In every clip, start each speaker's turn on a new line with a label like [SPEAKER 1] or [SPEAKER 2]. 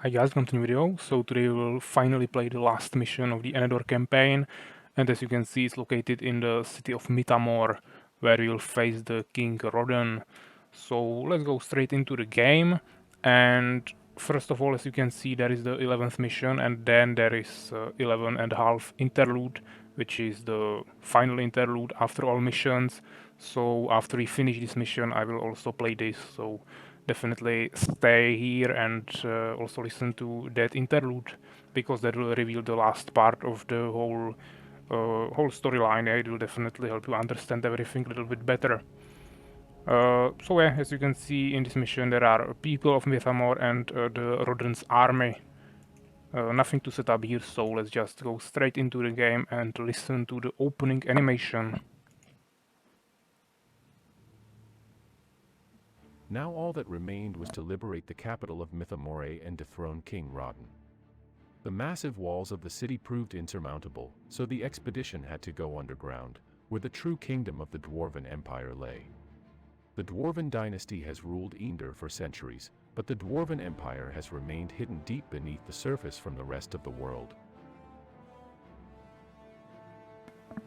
[SPEAKER 1] Hi guys, welcome to the new video. So today we will finally play the last mission of the Enedor Campaign, and as you can see it's located in the city of Mitamor, where we will face the King Rodan. So let's go straight into the game, and first of all, as you can see, there is the 11th mission, and then there is 11 and a half interlude, which is the final interlude after all missions. So after we finish this mission I will also play this, so definitely stay here and also listen to that interlude, because that will reveal the last part of the whole storyline. Yeah, it will definitely help you understand everything a little bit better. So yeah, as you can see in this mission there are people of Mythamor and the Rodan's army. Nothing to set up here, so let's just go straight into the game and listen to the opening animation.
[SPEAKER 2] Now all that remained was to liberate the capital of Mythamore and dethrone King Rodan. The massive walls of the city proved insurmountable, so the expedition had to go underground, where the true kingdom of the Dwarven Empire lay. The Dwarven dynasty has ruled Enedor for centuries, but the Dwarven Empire has remained hidden deep beneath the surface from the rest of the world.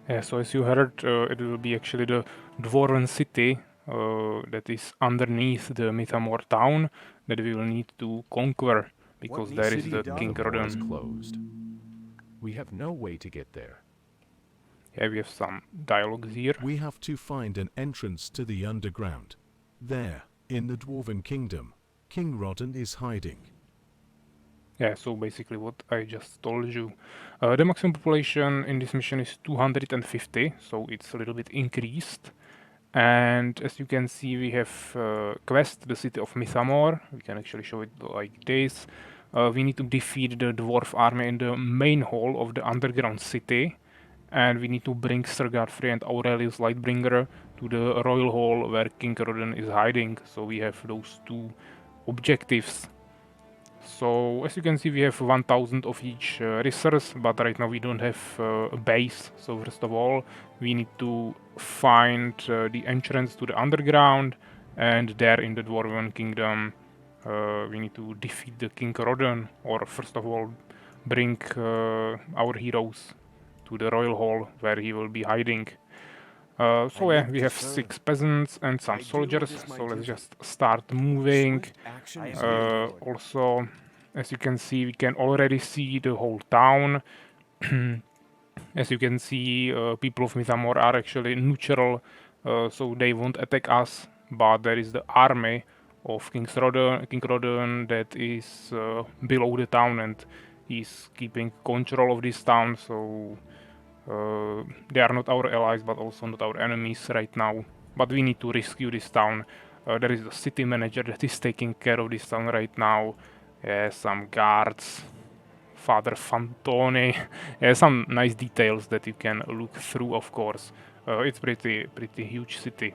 [SPEAKER 1] Yeah, so as you heard, it will be actually the Dwarven city that is underneath the Mythamor town that we will need to conquer, because there is the King
[SPEAKER 2] Mythamor is
[SPEAKER 1] Rodan.
[SPEAKER 2] closed. We have no way to get there.
[SPEAKER 1] Yeah, we have some dialogues here.
[SPEAKER 3] We have to find an entrance to the underground. There, in the Dwarven Kingdom, King Rodan is hiding.
[SPEAKER 1] Yeah, so basically what I just told you. The maximum population in this mission is 250, so it's a little bit increased. And as you can see, we have quest, the city of Mythamor. We can actually show it like this. We need to defeat the dwarf army in the main hall of the underground city. And we need to bring Sir Godfrey and Aurelius Lightbringer to the royal hall where King Rodan is hiding. So we have those two objectives. So as you can see, we have 1000 of each resource, but right now we don't have a base. So first of all, we need to find the entrance to the underground, and there in the Dwarven Kingdom we need to defeat the King Rodan, or first of all bring our heroes to the royal hall where he will be hiding. So yeah, we have 6 peasants and some soldiers, so let's just start moving. Also, as you can see, we can already see the whole town. As you can see, people of Mythamor are actually neutral, so they won't attack us, but there is the army of King Rodan that is below the town, and he's keeping control of this town, so they are not our allies, but also not our enemies right now. But we need to rescue this town. There is the city manager that is taking care of this town right now. Some guards, Father Fantoni. Some nice details that you can look through, of course. It's pretty huge city.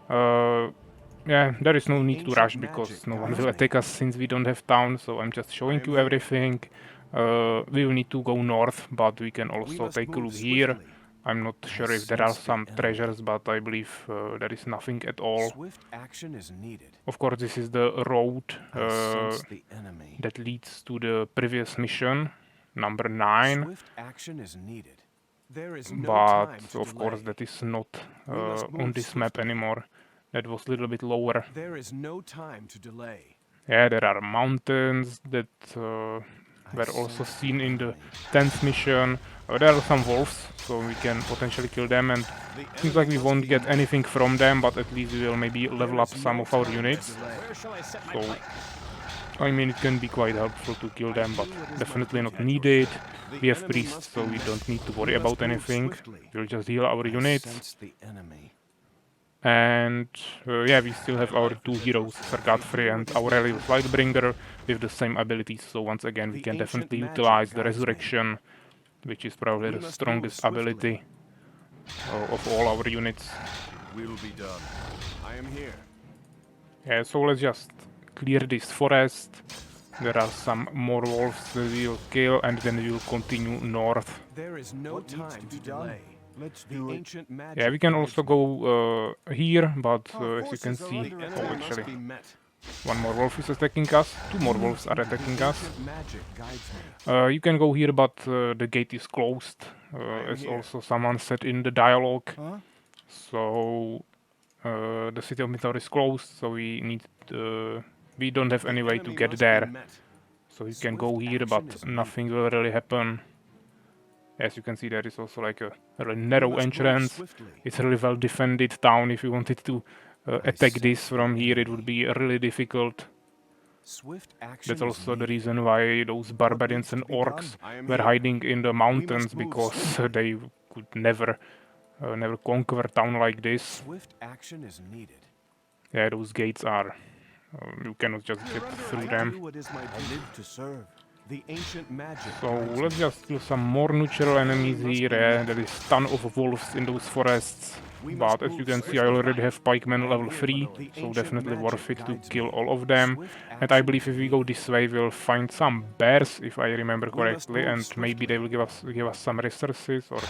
[SPEAKER 1] Yeah, there is no need to rush because no one will attack us since we don't have town, so I'm just showing you everything. We will need to go north, but we can also take a look here. I'm not sure if there are some treasures, but I believe there is nothing at all. Of course, this is the road that leads to the previous mission, number 9. But of course that is not on this map anymore. That was a little bit lower.
[SPEAKER 4] There is no time to delay.
[SPEAKER 1] Yeah, there are mountains that were also seen in the 10th mission. There are some wolves, so we can potentially kill them, and seems like we won't get anything from them, but at least we will maybe level up some of our units. So, I mean, it can be quite helpful to kill them, but definitely not needed. We have priests, so we don't need to worry about anything. We'll just heal our units. And yeah, we still have our 2 heroes, Sir Godfrey and Aurelius Lightbringer, with the same abilities, so once again we can definitely utilize the Resurrection, which is probably the strongest ability of all our units.
[SPEAKER 4] We will be done. I am here.
[SPEAKER 1] Yeah, so let's just clear this forest. There are some more wolves that we will kill, and then we will continue north.
[SPEAKER 4] There is no time to delay.
[SPEAKER 3] Let's do it.
[SPEAKER 1] Yeah, we can also go here, but as you can see, oh, actually, One more wolf is attacking us. Two more wolves are attacking us.
[SPEAKER 4] Ancient magic guides me.
[SPEAKER 1] You can go here, but the gate is closed,
[SPEAKER 4] am
[SPEAKER 1] as
[SPEAKER 4] here.
[SPEAKER 1] also someone said in the dialogue. So the city of Mythor is closed, so we don't have any
[SPEAKER 4] The
[SPEAKER 1] way to
[SPEAKER 4] enemy
[SPEAKER 1] get
[SPEAKER 4] must be
[SPEAKER 1] there.
[SPEAKER 4] met.
[SPEAKER 1] So you can
[SPEAKER 4] Swift
[SPEAKER 1] go here, but
[SPEAKER 4] action is
[SPEAKER 1] nothing will really happen. As you can see, there is also like a really narrow
[SPEAKER 4] must move
[SPEAKER 1] entrance.
[SPEAKER 4] swiftly.
[SPEAKER 1] It's a really well defended town. If you wanted to attack
[SPEAKER 4] sense
[SPEAKER 1] this
[SPEAKER 4] the
[SPEAKER 1] from here, it
[SPEAKER 4] enemy.
[SPEAKER 1] would be really difficult.
[SPEAKER 4] Swift action
[SPEAKER 1] That's
[SPEAKER 4] is
[SPEAKER 1] also the
[SPEAKER 4] needed.
[SPEAKER 1] reason why those barbarians and orcs
[SPEAKER 4] I am
[SPEAKER 1] were
[SPEAKER 4] here.
[SPEAKER 1] hiding in the mountains,
[SPEAKER 4] move
[SPEAKER 1] because
[SPEAKER 4] swiftly.
[SPEAKER 1] they could never conquer a town like this.
[SPEAKER 4] Swift action is needed.
[SPEAKER 1] Yeah, those gates are. You cannot just get through them.
[SPEAKER 4] Do what is my duty. I live to serve. The ancient magic
[SPEAKER 1] So
[SPEAKER 4] guides
[SPEAKER 1] let's
[SPEAKER 4] me.
[SPEAKER 1] just kill some more natural enemies here. Yeah, there is ton of wolves in those forests. But as you can see, I already have pikemen level 3, so definitely worth it to kill all of them. And I believe if we go this way, we'll find some bears, if I remember correctly, and maybe they will give us some resources or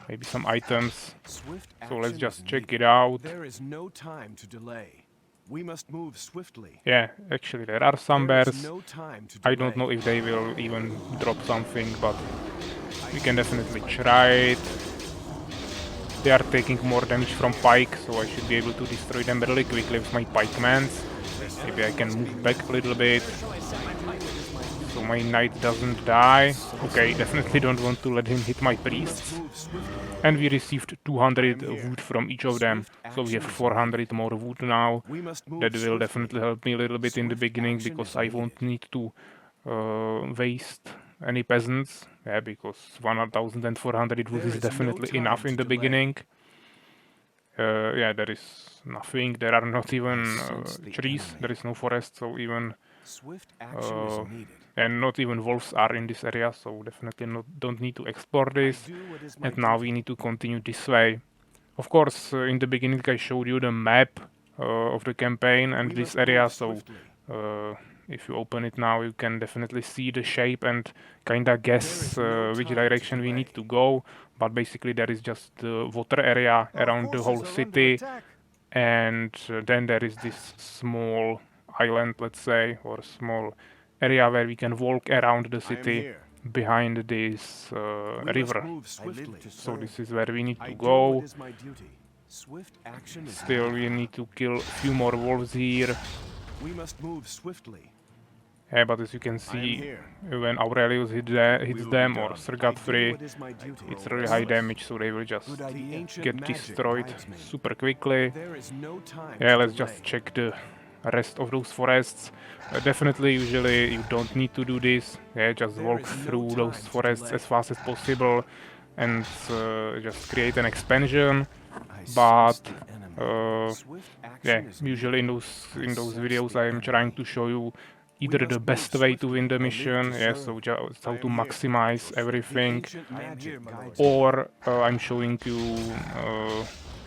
[SPEAKER 1] maybe some items.
[SPEAKER 4] Swift
[SPEAKER 1] So let's
[SPEAKER 4] action
[SPEAKER 1] just
[SPEAKER 4] is
[SPEAKER 1] check
[SPEAKER 4] needed.
[SPEAKER 1] it out.
[SPEAKER 4] There is no time to delay. We must move swiftly.
[SPEAKER 1] Yeah, actually there are some
[SPEAKER 4] There is
[SPEAKER 1] bears.
[SPEAKER 4] no time to
[SPEAKER 1] I don't know
[SPEAKER 4] delay.
[SPEAKER 1] if they will even drop something, but we can definitely try it. They are taking more damage from pike, so I should be able to destroy them really quickly with my pikemans. Maybe I can move back a little bit, so my knight doesn't die. Okay, definitely don't want to let him hit my priests. And we received 200 wood from each of them, so we have 400 more wood now.
[SPEAKER 4] We must move
[SPEAKER 1] That will
[SPEAKER 4] swiftly.
[SPEAKER 1] definitely help me a little bit in the
[SPEAKER 4] Swift
[SPEAKER 1] beginning,
[SPEAKER 4] action
[SPEAKER 1] because
[SPEAKER 4] is
[SPEAKER 1] I won't need to waste any peasants. Yeah, because 1400 wood
[SPEAKER 4] There
[SPEAKER 1] is
[SPEAKER 4] is no
[SPEAKER 1] definitely
[SPEAKER 4] time
[SPEAKER 1] enough
[SPEAKER 4] to
[SPEAKER 1] in the
[SPEAKER 4] delay.
[SPEAKER 1] beginning. Yeah, there is nothing. There are not even
[SPEAKER 4] sense the
[SPEAKER 1] trees.
[SPEAKER 4] enemy.
[SPEAKER 1] There is no forest, so even
[SPEAKER 4] Swift action is needed.
[SPEAKER 1] and not even wolves are in this area. So definitely don't need to explore this.
[SPEAKER 4] do what is my
[SPEAKER 1] And now we need to continue this way. Of course, in the beginning I showed you the map of the campaign and this area. So if you open it now, you can definitely see the shape and kinda guess which direction we need to go. But basically there is just the water area around the whole city, and then there is this small island, let's say, or small area where we can walk around the city behind this river. So this is where we need to go.
[SPEAKER 4] Swift action is
[SPEAKER 1] Still, we need to kill a few more wolves here.
[SPEAKER 4] We must move swiftly.
[SPEAKER 1] Yeah, but as you can see, when Aurelius hits them or Sir Godfrey, it's really high damage, so they will just get destroyed super quickly. Yeah, let's just check the rest of those forests. Definitely, usually you don't need to do this. Yeah, just walk through those forests as fast as possible and just create an expansion. But yeah, usually in those videos I am trying to show you either the best way to win the mission, yes, so just how to maximize everything, or I'm showing you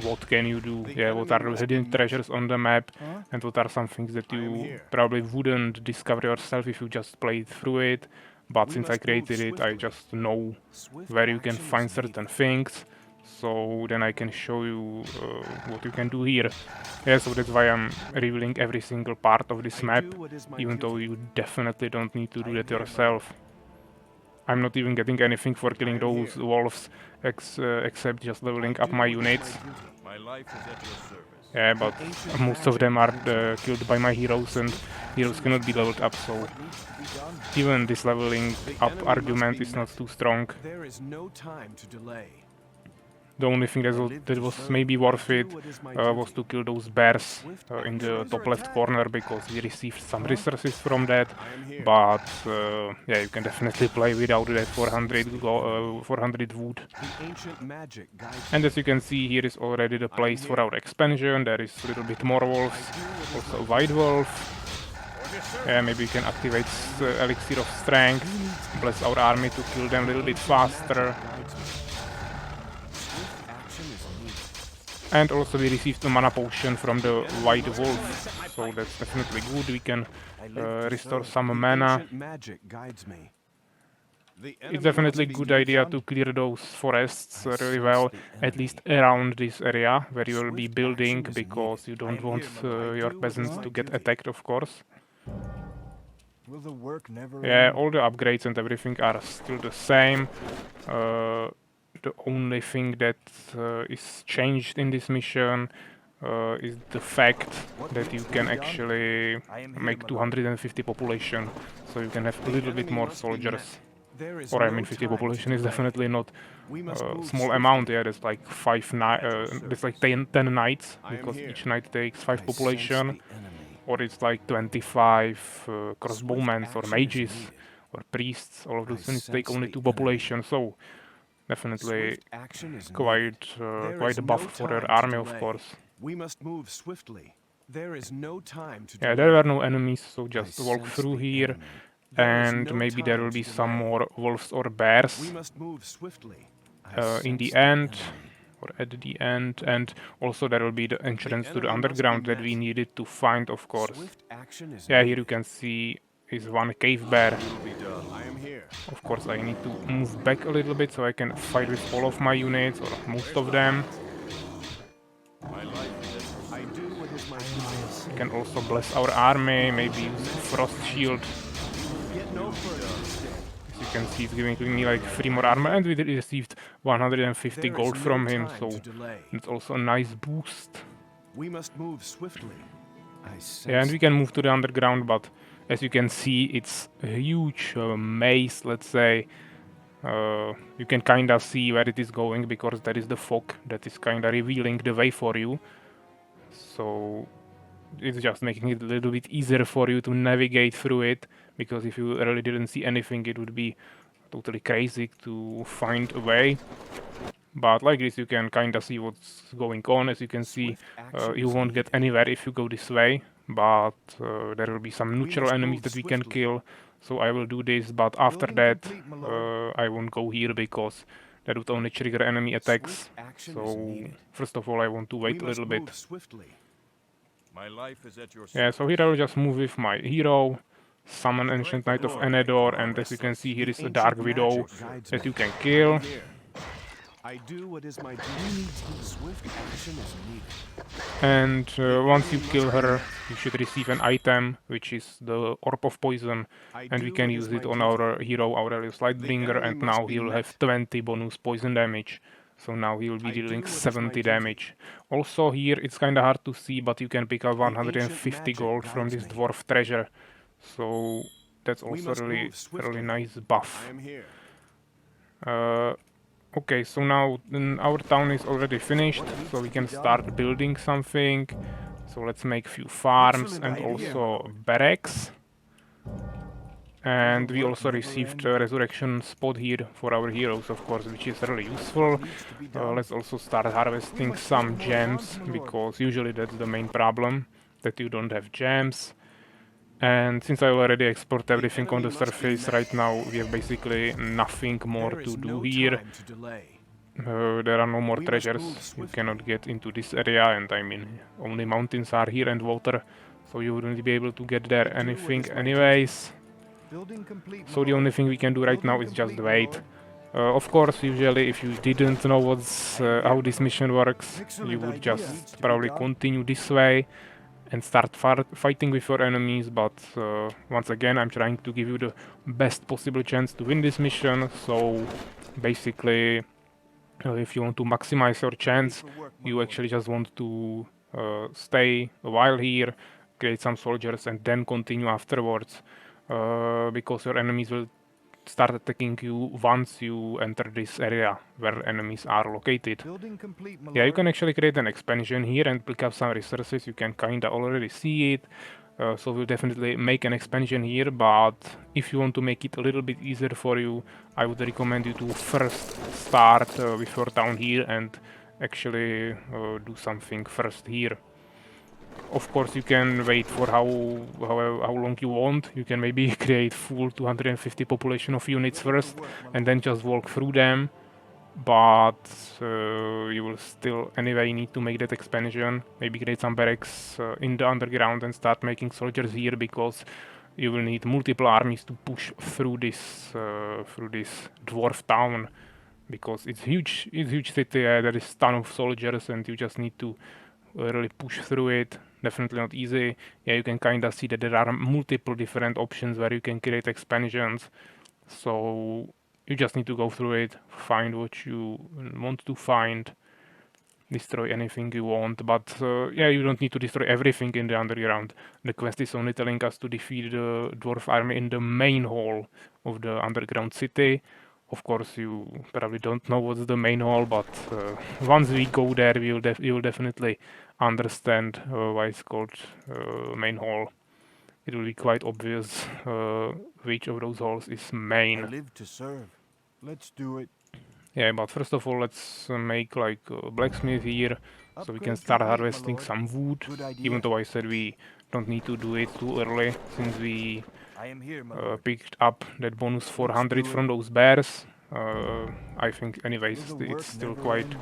[SPEAKER 1] what can you do, yeah, what are the hidden treasures on the map, and what are some things that you probably wouldn't discover yourself if you just played through it. But since I created it, I just know where you can find certain things, so then I can show you what you can do here. Yeah, so that's why I'm revealing every single part of this map, even though you definitely don't need to do that yourself. I'm not even getting anything for killing those wolves, except just leveling up my units. Yeah, but most of them are killed by my heroes, and heroes cannot be leveled up, so even this leveling up argument is not too strong.
[SPEAKER 4] There is no time to delay.
[SPEAKER 1] The only thing that was maybe worth it was to kill those bears in the top left corner, because we received some resources from that. But yeah, you can definitely play without that 400 wood. And as you can see, here is already the place for our expansion. There is a little bit more wolves, also a white wolf. Maybe we can activate Elixir of Strength, bless our army to kill them a little bit faster. And also we received a mana potion from the white wolf, so that's definitely good. We can restore some mana.
[SPEAKER 4] The
[SPEAKER 1] it's
[SPEAKER 4] enemy
[SPEAKER 1] definitely a
[SPEAKER 4] must be
[SPEAKER 1] good idea to
[SPEAKER 4] confronted.
[SPEAKER 1] clear those forests
[SPEAKER 4] I
[SPEAKER 1] really
[SPEAKER 4] sense
[SPEAKER 1] well,
[SPEAKER 4] the
[SPEAKER 1] at least
[SPEAKER 4] enemy.
[SPEAKER 1] around this area where you will be
[SPEAKER 4] Swift
[SPEAKER 1] building,
[SPEAKER 4] action is needed.
[SPEAKER 1] because you
[SPEAKER 4] I
[SPEAKER 1] don't
[SPEAKER 4] am
[SPEAKER 1] want
[SPEAKER 4] here, my lord. I
[SPEAKER 1] your
[SPEAKER 4] do what is
[SPEAKER 1] peasants
[SPEAKER 4] my
[SPEAKER 1] to get
[SPEAKER 4] duty.
[SPEAKER 1] attacked, of course.
[SPEAKER 4] Will the work never
[SPEAKER 1] Yeah,
[SPEAKER 4] end?
[SPEAKER 1] all the upgrades and everything are still the same. The only thing that is changed in this mission is the fact
[SPEAKER 4] What
[SPEAKER 1] that
[SPEAKER 4] needs
[SPEAKER 1] you
[SPEAKER 4] to
[SPEAKER 1] can
[SPEAKER 4] be done?
[SPEAKER 1] actually
[SPEAKER 4] I am here,
[SPEAKER 1] make
[SPEAKER 4] my lord.
[SPEAKER 1] 250 population, so you can have a
[SPEAKER 4] The
[SPEAKER 1] little bit
[SPEAKER 4] enemy
[SPEAKER 1] more
[SPEAKER 4] must be met.
[SPEAKER 1] soldiers.
[SPEAKER 4] There is
[SPEAKER 1] Or I
[SPEAKER 4] no
[SPEAKER 1] mean, 50
[SPEAKER 4] time to
[SPEAKER 1] population is
[SPEAKER 4] delay.
[SPEAKER 1] definitely not
[SPEAKER 4] We must move
[SPEAKER 1] small amount.
[SPEAKER 4] swiftly.
[SPEAKER 1] Yeah, there's like
[SPEAKER 4] At your
[SPEAKER 1] there's like
[SPEAKER 4] service.
[SPEAKER 1] 10 knights,
[SPEAKER 4] I am
[SPEAKER 1] because
[SPEAKER 4] here.
[SPEAKER 1] each knight takes 5
[SPEAKER 4] I sense
[SPEAKER 1] population,
[SPEAKER 4] the enemy.
[SPEAKER 1] or it's like 25
[SPEAKER 4] Swift
[SPEAKER 1] crossbowmen or
[SPEAKER 4] action is
[SPEAKER 1] mages
[SPEAKER 4] needed.
[SPEAKER 1] or priests. All of
[SPEAKER 4] I
[SPEAKER 1] those units take
[SPEAKER 4] sense
[SPEAKER 1] only
[SPEAKER 4] the
[SPEAKER 1] 2
[SPEAKER 4] enemy.
[SPEAKER 1] population, so definitely
[SPEAKER 4] Swift action is needed.
[SPEAKER 1] quite
[SPEAKER 4] There
[SPEAKER 1] quite
[SPEAKER 4] is
[SPEAKER 1] a
[SPEAKER 4] no
[SPEAKER 1] buff for their
[SPEAKER 4] time to
[SPEAKER 1] army, of
[SPEAKER 4] delay.
[SPEAKER 1] course.
[SPEAKER 4] We must move swiftly. There is no time to
[SPEAKER 1] Yeah, there were
[SPEAKER 4] delay.
[SPEAKER 1] no enemies, so
[SPEAKER 4] I
[SPEAKER 1] just walk
[SPEAKER 4] sense
[SPEAKER 1] through
[SPEAKER 4] the
[SPEAKER 1] here,
[SPEAKER 4] enemy. There is
[SPEAKER 1] and
[SPEAKER 4] no
[SPEAKER 1] maybe there
[SPEAKER 4] time
[SPEAKER 1] will
[SPEAKER 4] to
[SPEAKER 1] be some
[SPEAKER 4] delay.
[SPEAKER 1] more wolves or
[SPEAKER 4] We
[SPEAKER 1] bears
[SPEAKER 4] must move swiftly. I
[SPEAKER 1] in
[SPEAKER 4] sense
[SPEAKER 1] the
[SPEAKER 4] the
[SPEAKER 1] end,
[SPEAKER 4] enemy.
[SPEAKER 1] or at the end, and also there will be the entrance to the
[SPEAKER 4] enemy must be
[SPEAKER 1] underground that
[SPEAKER 4] met.
[SPEAKER 1] we needed to find, of course.
[SPEAKER 4] Swift action is
[SPEAKER 1] Yeah, here you
[SPEAKER 4] needed.
[SPEAKER 1] can see is one cave bear.
[SPEAKER 4] Will be done. I am here.
[SPEAKER 1] Of course, I need to move back a little bit so I can fight with all of my units, or most of them.
[SPEAKER 4] My life is I do what is my duty.
[SPEAKER 1] We can also bless our army, maybe use Frost Shield.
[SPEAKER 4] Get no further.
[SPEAKER 1] As you can see, it's giving me like 3 more armor, and we received 150
[SPEAKER 4] There is
[SPEAKER 1] gold
[SPEAKER 4] no
[SPEAKER 1] from him,
[SPEAKER 4] time
[SPEAKER 1] so
[SPEAKER 4] to delay.
[SPEAKER 1] it's also a nice boost.
[SPEAKER 4] We must move swiftly. I sense
[SPEAKER 1] Yeah, and we can move to the underground, but as you can see, it's a huge maze, let's say. You can kinda see where it is going, because there is the fog that is kinda revealing the way for you. So it's just making it a little bit easier for you to navigate through it, because if you really didn't see anything, it would be totally crazy to find a way. But like this, you can kinda see what's going on. As you can see,
[SPEAKER 4] Swift action
[SPEAKER 1] you
[SPEAKER 4] is
[SPEAKER 1] won't get
[SPEAKER 4] needed.
[SPEAKER 1] anywhere if you go this way, but there will be some
[SPEAKER 4] We
[SPEAKER 1] neutral
[SPEAKER 4] must
[SPEAKER 1] enemies
[SPEAKER 4] move
[SPEAKER 1] that we can
[SPEAKER 4] swiftly.
[SPEAKER 1] kill, so I will do this, but after
[SPEAKER 4] Building
[SPEAKER 1] that,
[SPEAKER 4] complete, my lord.
[SPEAKER 1] I won't go here, because that would only trigger enemy attacks.
[SPEAKER 4] Swift action is
[SPEAKER 1] So
[SPEAKER 4] needed.
[SPEAKER 1] first of all, I want to
[SPEAKER 4] We
[SPEAKER 1] wait a
[SPEAKER 4] must
[SPEAKER 1] little
[SPEAKER 4] move
[SPEAKER 1] bit.
[SPEAKER 4] swiftly. My life is at your
[SPEAKER 1] Yeah, so here I will just move with my hero, summon Ancient Knight of Enedor, and as you can see, here
[SPEAKER 4] The
[SPEAKER 1] is a
[SPEAKER 4] ancient
[SPEAKER 1] Dark Widow
[SPEAKER 4] magic guides
[SPEAKER 1] that
[SPEAKER 4] me.
[SPEAKER 1] you can
[SPEAKER 4] I
[SPEAKER 1] kill.
[SPEAKER 4] am here. I do what is my duty. Swift action is needed.
[SPEAKER 1] And once you
[SPEAKER 4] enemy
[SPEAKER 1] kill
[SPEAKER 4] must be
[SPEAKER 1] her,
[SPEAKER 4] met.
[SPEAKER 1] you should receive an item, which is the Orb of Poison,
[SPEAKER 4] I
[SPEAKER 1] and we
[SPEAKER 4] do
[SPEAKER 1] can
[SPEAKER 4] what
[SPEAKER 1] use
[SPEAKER 4] is
[SPEAKER 1] it
[SPEAKER 4] my
[SPEAKER 1] on
[SPEAKER 4] duty.
[SPEAKER 1] our hero Aurelius
[SPEAKER 4] The
[SPEAKER 1] Lightbringer,
[SPEAKER 4] enemy
[SPEAKER 1] and
[SPEAKER 4] must
[SPEAKER 1] now
[SPEAKER 4] be
[SPEAKER 1] he'll have
[SPEAKER 4] met.
[SPEAKER 1] 20 bonus poison damage. So now he'll be
[SPEAKER 4] I do
[SPEAKER 1] dealing
[SPEAKER 4] what is my
[SPEAKER 1] 70
[SPEAKER 4] duty.
[SPEAKER 1] damage. Also here, it's kinda hard to see, but you can pick up
[SPEAKER 4] The ancient
[SPEAKER 1] 150
[SPEAKER 4] magic
[SPEAKER 1] gold from
[SPEAKER 4] guides
[SPEAKER 1] this
[SPEAKER 4] me.
[SPEAKER 1] dwarf treasure. So that's
[SPEAKER 4] We
[SPEAKER 1] also
[SPEAKER 4] must move
[SPEAKER 1] really
[SPEAKER 4] swiftly.
[SPEAKER 1] nice
[SPEAKER 4] I
[SPEAKER 1] buff.
[SPEAKER 4] am here.
[SPEAKER 1] Okay, so now our town is already finished,
[SPEAKER 4] What needs
[SPEAKER 1] so we
[SPEAKER 4] to be
[SPEAKER 1] can
[SPEAKER 4] done?
[SPEAKER 1] start building something. So let's make few farms
[SPEAKER 4] Excellent
[SPEAKER 1] and
[SPEAKER 4] idea, my
[SPEAKER 1] also
[SPEAKER 4] lord.
[SPEAKER 1] barracks. And we
[SPEAKER 4] work
[SPEAKER 1] also
[SPEAKER 4] never
[SPEAKER 1] received
[SPEAKER 4] end?
[SPEAKER 1] a resurrection spot here for our heroes, of course, which is really useful.
[SPEAKER 4] Needs to be done.
[SPEAKER 1] Let's also start harvesting
[SPEAKER 4] must
[SPEAKER 1] some
[SPEAKER 4] build more
[SPEAKER 1] gems,
[SPEAKER 4] farms, my lord.
[SPEAKER 1] because usually that's the main problem, that you don't have gems. And since I already explored everything on
[SPEAKER 4] enemy
[SPEAKER 1] the
[SPEAKER 4] must be
[SPEAKER 1] surface,
[SPEAKER 4] met.
[SPEAKER 1] right now we have basically nothing more
[SPEAKER 4] There
[SPEAKER 1] to
[SPEAKER 4] is
[SPEAKER 1] do
[SPEAKER 4] no
[SPEAKER 1] here.
[SPEAKER 4] time to delay.
[SPEAKER 1] There are no more
[SPEAKER 4] We must
[SPEAKER 1] treasures.
[SPEAKER 4] move
[SPEAKER 1] You
[SPEAKER 4] swiftly.
[SPEAKER 1] cannot get into this area, and I mean, only mountains are here and water, so you wouldn't be able to get there
[SPEAKER 4] I do what
[SPEAKER 1] anything
[SPEAKER 4] is my
[SPEAKER 1] anyways.
[SPEAKER 4] Building complete, my
[SPEAKER 1] So the only
[SPEAKER 4] lord.
[SPEAKER 1] thing we can do right now
[SPEAKER 4] Building
[SPEAKER 1] is just
[SPEAKER 4] complete, my
[SPEAKER 1] wait.
[SPEAKER 4] lord.
[SPEAKER 1] Of course, usually if you didn't know what's
[SPEAKER 4] I am here,
[SPEAKER 1] how
[SPEAKER 4] my
[SPEAKER 1] this
[SPEAKER 4] lord.
[SPEAKER 1] mission works, you
[SPEAKER 4] Excellent
[SPEAKER 1] would
[SPEAKER 4] idea. Needs
[SPEAKER 1] just
[SPEAKER 4] to be
[SPEAKER 1] probably
[SPEAKER 4] done.
[SPEAKER 1] continue this way and start fighting with your enemies, but once again, I'm trying to give you the best possible chance to win this mission, so basically, if you want to maximize your chance,
[SPEAKER 4] for work, my
[SPEAKER 1] you
[SPEAKER 4] lord.
[SPEAKER 1] actually just want to stay a while here, create some soldiers, and then continue afterwards, because your enemies will start attacking you once you enter this area where enemies are located.
[SPEAKER 4] Building complete, my
[SPEAKER 1] Yeah, you
[SPEAKER 4] lord.
[SPEAKER 1] can actually create an expansion here and pick up some resources. You can kinda already see it. So we'll definitely make an expansion here, but if you want to make it a little bit easier for you, I would recommend you to first start with your town here and actually do something first here. Of course, you can wait for how long you want. You can maybe create full 250 population of units first, and then just walk through them. But you will still anyway need to make that expansion. Maybe create some barracks in the underground and start making soldiers here, because you will need multiple armies to push through this dwarf town, because it's huge city. There is ton of soldiers, and you just need to really push through it. Definitely not easy. Yeah, you can kind of see that there are multiple different options where you can create expansions. So you just need to go through it, find what you want to find, destroy anything you want. But yeah, you don't need to destroy everything in the underground. The quest is only telling us to defeat the dwarf army in the main hall of the underground city. Of course, you probably don't know what's the main hall, but once we go there, you will definitely understand why it's called main hall. It will be quite obvious which of those halls is
[SPEAKER 4] I
[SPEAKER 1] main.
[SPEAKER 4] live to serve. Let's do it.
[SPEAKER 1] Yeah, but first of all, let's make like a blacksmith here, so we can
[SPEAKER 4] Upgrade
[SPEAKER 1] start
[SPEAKER 4] complete, my
[SPEAKER 1] harvesting
[SPEAKER 4] lord.
[SPEAKER 1] some wood.
[SPEAKER 4] Good idea.
[SPEAKER 1] Even though I said we don't need to do it too early, since we
[SPEAKER 4] I am here, my lord.
[SPEAKER 1] picked up that bonus
[SPEAKER 4] Let's
[SPEAKER 1] 400
[SPEAKER 4] do
[SPEAKER 1] from
[SPEAKER 4] it.
[SPEAKER 1] those bears. I think, anyways,
[SPEAKER 4] Will the work
[SPEAKER 1] it's still
[SPEAKER 4] never
[SPEAKER 1] quite
[SPEAKER 4] end?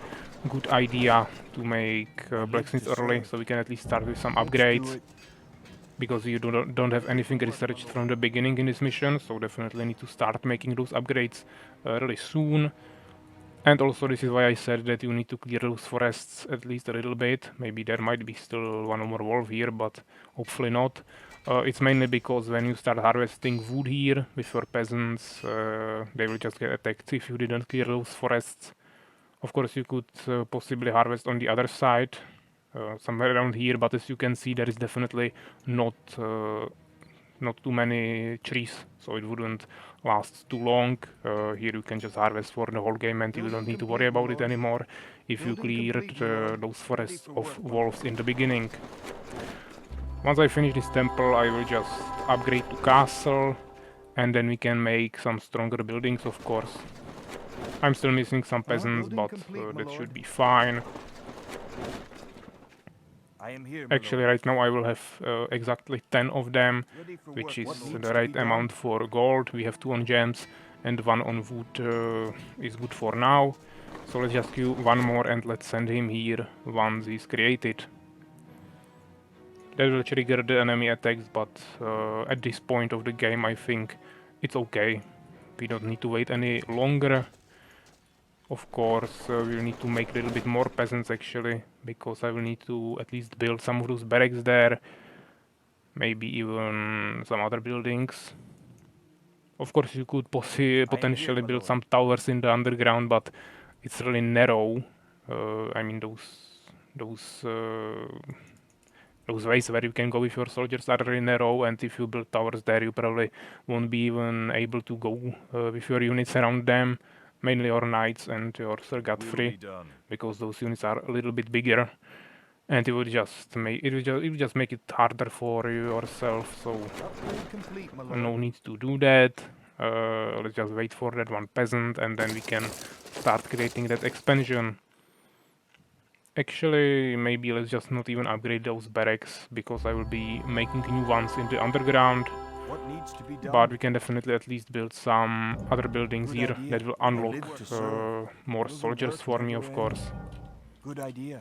[SPEAKER 1] good idea to make
[SPEAKER 4] I live
[SPEAKER 1] blacksmith
[SPEAKER 4] to
[SPEAKER 1] early,
[SPEAKER 4] serve.
[SPEAKER 1] so we can at least start with some
[SPEAKER 4] Let's do
[SPEAKER 1] upgrades.
[SPEAKER 4] it.
[SPEAKER 1] Because you don't have anything researched from the beginning in this mission, so definitely need to start making those upgrades really soon. And also this is why I said that you need to clear those forests at least a little bit. Maybe there might be still one more wolf here, but hopefully not. It's mainly because when you start harvesting wood here with your peasants, they will just get attacked if you didn't clear those forests. Of course, you could possibly harvest on the other side, somewhere around here, but as you can see, there is definitely not too many trees, so it wouldn't last too long. Here you can just harvest for the whole game, and you don't need to worry about it anymore if you cleared those forests of wolves in the beginning. Once I finish this temple, I will just upgrade to castle, and then we can make some stronger buildings, of course. I'm still missing some peasants, but that should be fine.
[SPEAKER 4] I am here, my
[SPEAKER 1] Actually,
[SPEAKER 4] lord.
[SPEAKER 1] right now I will have exactly 10 of them,
[SPEAKER 4] Ready for
[SPEAKER 1] which
[SPEAKER 4] work.
[SPEAKER 1] is
[SPEAKER 4] What needs
[SPEAKER 1] the
[SPEAKER 4] to
[SPEAKER 1] right
[SPEAKER 4] be done?
[SPEAKER 1] amount for gold. We have 2 on gems and 1 on wood is good for now. So let's just queue one more and let's send him here once he's created. That will trigger the enemy attacks, but at this point of the game I think it's okay. We don't need to wait any longer. Of course, we'll need to make a little bit more peasants actually, because I will need to at least build some of those barracks there. Maybe even some other buildings. Of course, you could potentially build some towers in the underground, but it's really narrow. I mean, those ways where you can go with your soldiers are really narrow, and if you build towers there, you probably won't be even able to go with your units around them, mainly your knights and your Sir Godfrey, because those units are a little bit bigger, and it would just make it harder for yourself. So no need to do that. Let's just wait for that one peasant, and then we can start creating that expansion. Actually, maybe let's just not even upgrade those barracks, because I will be making new ones in the underground.
[SPEAKER 4] What needs to be done?
[SPEAKER 1] But we can definitely at least build some other buildings
[SPEAKER 4] Good
[SPEAKER 1] here
[SPEAKER 4] idea.
[SPEAKER 1] that will
[SPEAKER 4] I
[SPEAKER 1] unlock
[SPEAKER 4] live to serve.
[SPEAKER 1] more
[SPEAKER 4] Will the
[SPEAKER 1] soldiers
[SPEAKER 4] work
[SPEAKER 1] for me,
[SPEAKER 4] never
[SPEAKER 1] of
[SPEAKER 4] end?
[SPEAKER 1] course.
[SPEAKER 4] Good idea.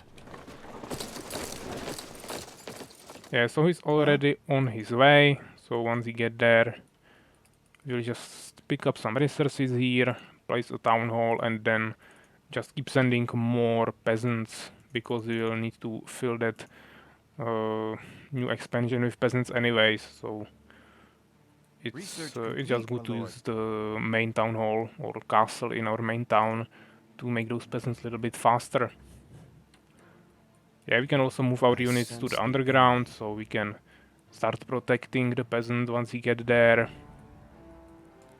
[SPEAKER 1] Yeah, so he's already on his way. So once he get there, we'll just pick up some resources here, place a town hall, and then just keep sending more peasants, because we will need to fill that new expansion with peasants anyways. So it's just good to use the main town hall or castle in our main town to make those peasants a little bit faster. Yeah, we can also move our units to the underground, so we can start protecting the peasant once he get there.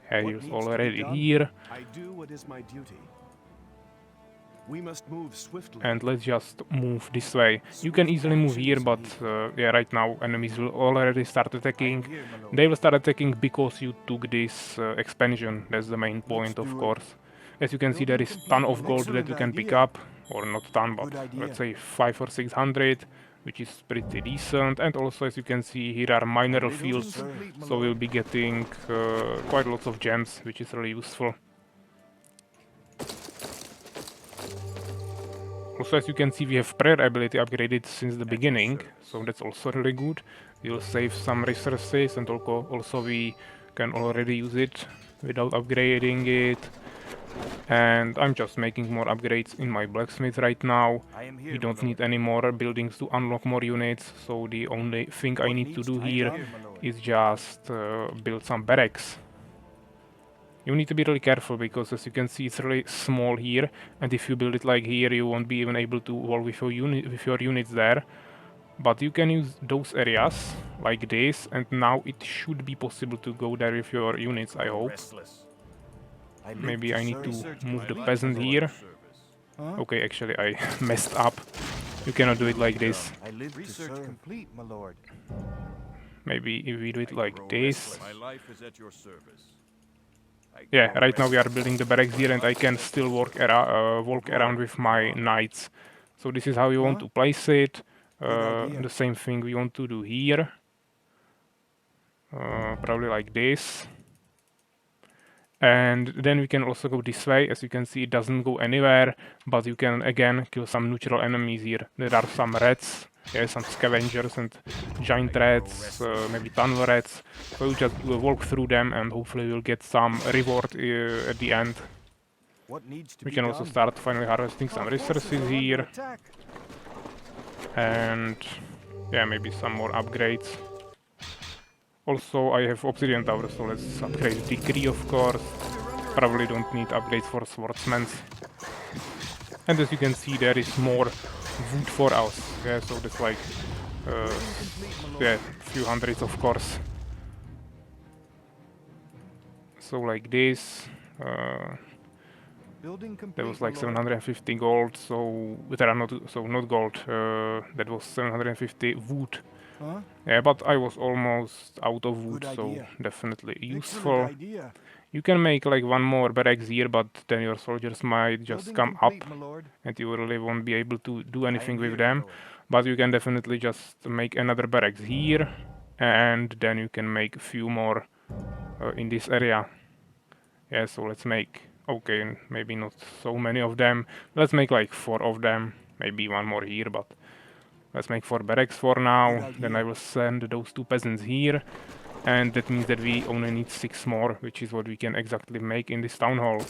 [SPEAKER 1] Yeah, he's already here.
[SPEAKER 4] I do what is my duty. We must move swiftly.
[SPEAKER 1] And let's just move this way. You can easily move here, but yeah, right now enemies will already start attacking. They will start attacking because you took this expansion. That's the main point, of course. As you can see, there is ton of gold that you can pick up, or not ton, but let's say 500 or 600, which is pretty decent. And also, as you can see, here are mineral fields, so we'll be getting quite lots of gems, which is really useful. Also, as you can see, we have prayer ability upgraded since the beginning, so that's also really good. We'll save some resources, and also we can already use it without upgrading it. And I'm just making more upgrades in my blacksmith right now. We don't need any more buildings to unlock more units, so the only thing I need to do here is just build some barracks. You need to be really careful because, as you can see, it's really small here, and if you build it like here, you won't be even able to wall with your units there. But you can use those areas like this, and now it should be possible to go there with your units, I hope. Maybe I need to move the peasant here. Okay, actually I messed up. You cannot do it like this.
[SPEAKER 4] Research complete, my lord.
[SPEAKER 1] Maybe if we do it like this.
[SPEAKER 5] My life is at your service.
[SPEAKER 1] Yeah, right now we are building the barracks here, and I can still walk around with my knights. So this is how you want to place it. The same thing we want to do here. Probably like this. And then we can also go this way. As you can see, it doesn't go anywhere, but you can again kill some neutral enemies here. There are some rats, yeah, some scavengers and giant rats, maybe tunnel rats. So you just walk through them, and hopefully you'll get some reward at the end. We can also start finally harvesting some resources here. And yeah, maybe some more upgrades. Also, I have obsidian tower, so let's upgrade decree, of course. Probably don't need upgrades for swordsmen. And as you can see, there is more wood for us. Yeah, so that's like yeah, few hundreds, of course. So like this. That was like 750 gold. So there are not gold. That was 750 wood. Yeah, but I was almost out of wood, so definitely useful. You can make like one more barracks here, but then your soldiers might just come up, and you really won't be able to do anything with them. But you can definitely just make another barracks here, and then you can make a few more in this area. Yeah, so let's make, okay, maybe not so many of them. Let's make like 4 of them, maybe one more here, but let's make 4 barracks for now. Then I will send those 2 peasants here. And that means that we only need 6 more, which is what we can exactly make in this town hall.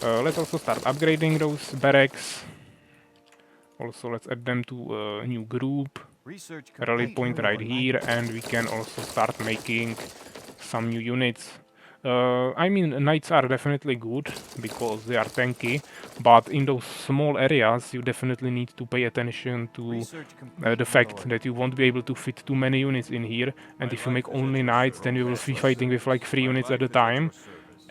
[SPEAKER 1] Let's also start upgrading those barracks. Also, let's add them to a new group. Rally point right here, and we can also start making some new units. I mean, knights are definitely good because they are tanky, but in those small areas you definitely need to pay attention to the fact that you won't be able to fit too many units in here, and if you make only knights, then you will be fighting with like 3 units at a time,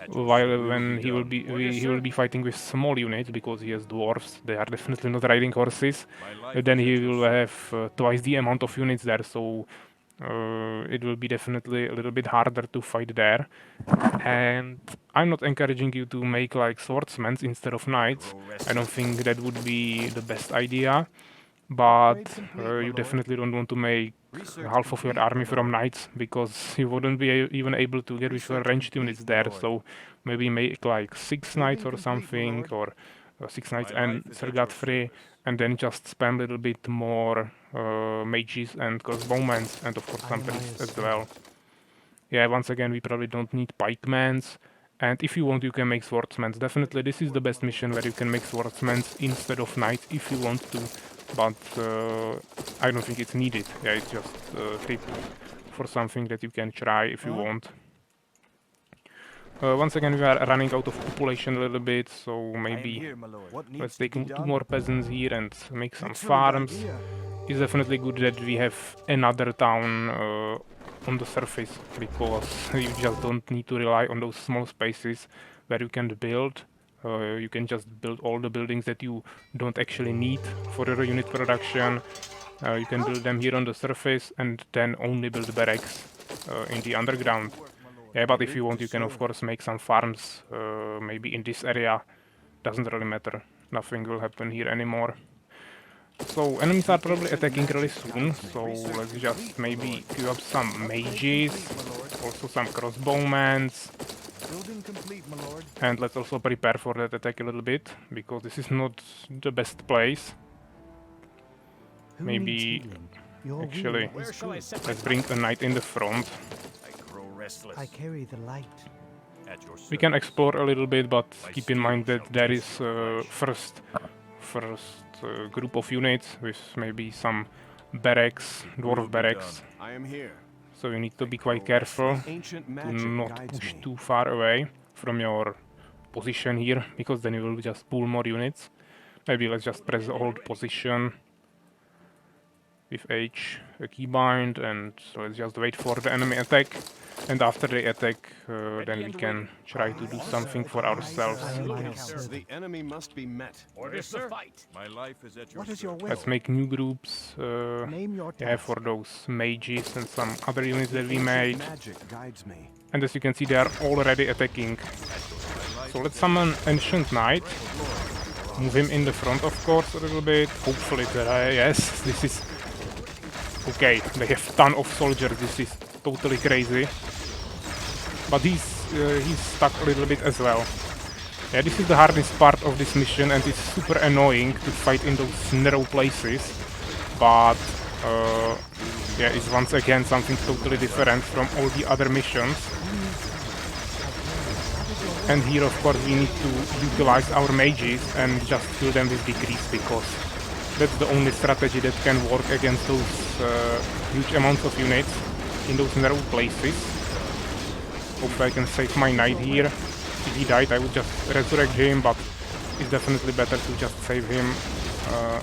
[SPEAKER 1] while when he will be fighting with small units because he has dwarves. They are definitely not riding horses. Then he will have twice the amount of units there, so it will be definitely a little bit harder to fight there. And I'm not encouraging you to make like swordsmen instead of knights. I don't think that would be the best idea, but you definitely don't want to make half of your army from knights, because you wouldn't be even able to get with your ranged units there. So maybe make like 6 knights or something, or 6 knights and Sir Godfrey, and then just spam a little bit more mages and crossbowmen, and of course some priests as well. Yeah, once again, we probably don't need pikemans, and if you want, you can make swordsmen. Definitely, this is the best mission where you can make swordsmen instead of knights if you want to, but I don't think it's needed. Yeah, it's just a tip for something that you can try if you want. Once again, we are running out of population a little bit, so maybe let's take 2 more peasants here and make some farms. It's definitely good that we have another town on the surface, because you just don't need to rely on those small spaces where you can build. You can just build all the buildings that you don't actually need for your unit production. You can build them here on the surface and then only build barracks in the underground. Yeah, but if you want, you can of course make some farms, maybe in this area. Doesn't really matter. Nothing will happen here anymore. So enemies are probably attacking really soon, so let's just maybe queue up some mages, also some crossbowmen. And let's also prepare for that attack a little bit, because this is not the best place. Maybe actually let's bring a knight in the front.
[SPEAKER 5] I grow restless.
[SPEAKER 4] I carry the light.
[SPEAKER 5] At your service.
[SPEAKER 1] We can explore a little bit, but keep in mind that there is first group of units with maybe some barracks, dwarf barracks.
[SPEAKER 4] I am here.
[SPEAKER 1] So you need to be quite careful
[SPEAKER 4] Ancient
[SPEAKER 1] to
[SPEAKER 4] magic
[SPEAKER 1] not
[SPEAKER 4] guides
[SPEAKER 1] push
[SPEAKER 4] me.
[SPEAKER 1] too far away from your position here, because then you will just pull more units. Maybe let's just press the hold position with H, a keybind, and so let's just wait for the enemy attack. And after they attack, then we can try to do something for ourselves.
[SPEAKER 4] The enemy must be met.
[SPEAKER 5] Orders, sir. My life is at your
[SPEAKER 4] What is your
[SPEAKER 5] service.
[SPEAKER 4] will?
[SPEAKER 1] Let's make new groups.
[SPEAKER 4] Name your
[SPEAKER 1] Yeah,
[SPEAKER 4] task.
[SPEAKER 1] for those mages and some other units that we made.
[SPEAKER 4] Magic guides me.
[SPEAKER 1] And as you can see, they are already attacking. So let's summon Ancient Knight. Move him in the front, of course, a little bit. Hopefully, yes, this is... Okay, they have ton of soldiers. This is totally crazy. But he's stuck a little bit as well. Yeah, this is the hardest part of this mission, and it's super annoying to fight in those narrow places. But yeah, it's once again something totally different from all the other missions. And here, of course, we need to utilize our mages and just kill them with decrease, because that's the only strategy that can work against those huge amounts of units in those narrow places. Hopefully I can save my knight here. If he died, I would just resurrect him, but it's definitely better to just save him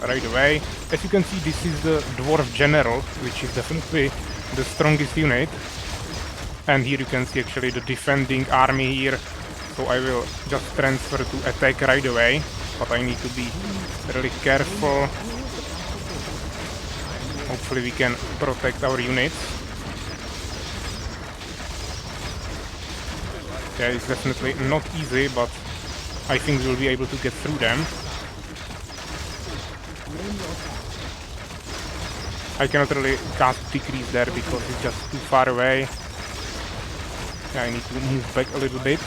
[SPEAKER 1] right away. As you can see, this is the dwarf general, which is definitely the strongest unit. And here you can see actually the defending army here. So I will just transfer to attack right away, but I need to be really careful. Hopefully we can protect our units. Yeah, it's definitely not easy, but I think we'll be able to get through them. I cannot really cast decrease there because it's just too far away. Yeah, I need to move back a little bit.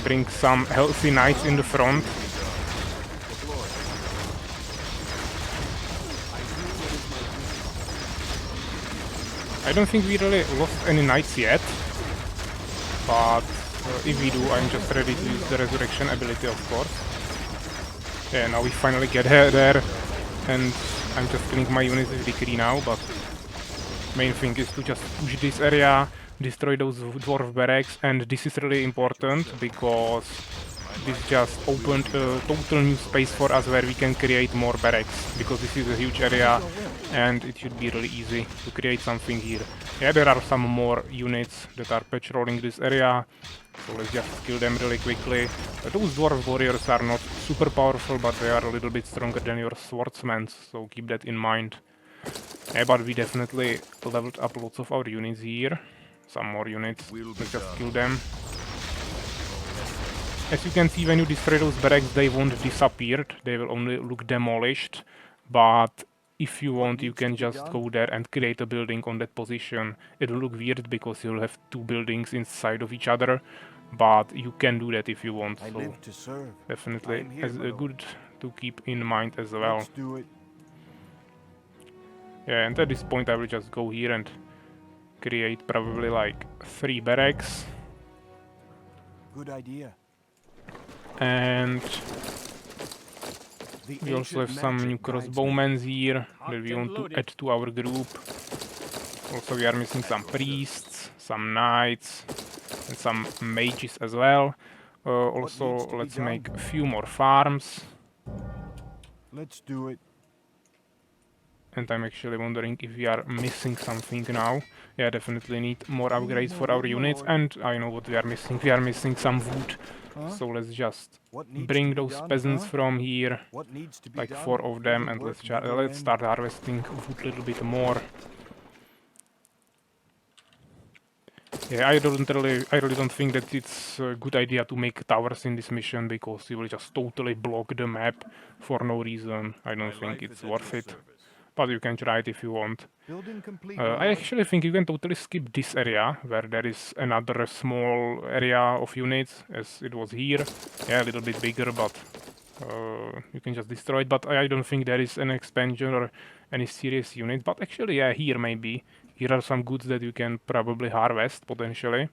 [SPEAKER 1] Bring some healthy knights in the front. I don't think we really lost any knights yet, but if we do, I'm just ready to use the resurrection ability, of course. Yeah, now we finally get there, and I'm just killing my units with decree now, but main thing is to just push this area, destroy those dwarf barracks, and this is really important because this just opened a total new space for us where we can create more barracks, because this is a huge area and it should be really easy to create something here. Yeah, there are some more units that are patrolling this area, so let's just kill them really quickly. Those dwarf warriors are not super powerful, but they are a little bit stronger than your swordsmen, so keep that in mind. Yeah, but we definitely leveled up lots of our units here. Some more units, let's just kill them. As you can see, when you destroy those barracks, they won't disappear, they will only look demolished. But if you want, you can just go there and create a building on that position. It'll look weird because you'll have two buildings inside of each other, but you can do that if you want, so definitely as good to keep in mind as well.
[SPEAKER 4] Let's do it.
[SPEAKER 1] Yeah, and at this point I will just go here and create probably like 3 barracks.
[SPEAKER 4] Good idea.
[SPEAKER 1] And we also have some new crossbowmen here that we want to add to our group. Also we are missing some priests, some knights, and some mages as well. Also let's make a few more farms.
[SPEAKER 4] Let's do it.
[SPEAKER 1] And I'm actually wondering if we are missing something now. Yeah, definitely need more upgrades for our units, and I know what we are missing. We are missing some wood. So let's just bring those peasants from here, like 4 of them, and let's start harvesting wood a little bit more. Yeah, I really don't think that it's a good idea to make towers in this mission, because you will just totally block the map for no reason. I don't think it's worth it. But you can try it if you want. I actually think you can totally skip this area, where there is another small area of units, as it was here. Yeah, a little bit bigger, but you can just destroy it, but I don't think there is an expansion or any serious unit. But actually, yeah, here maybe. Here are some goods that you can probably harvest, potentially.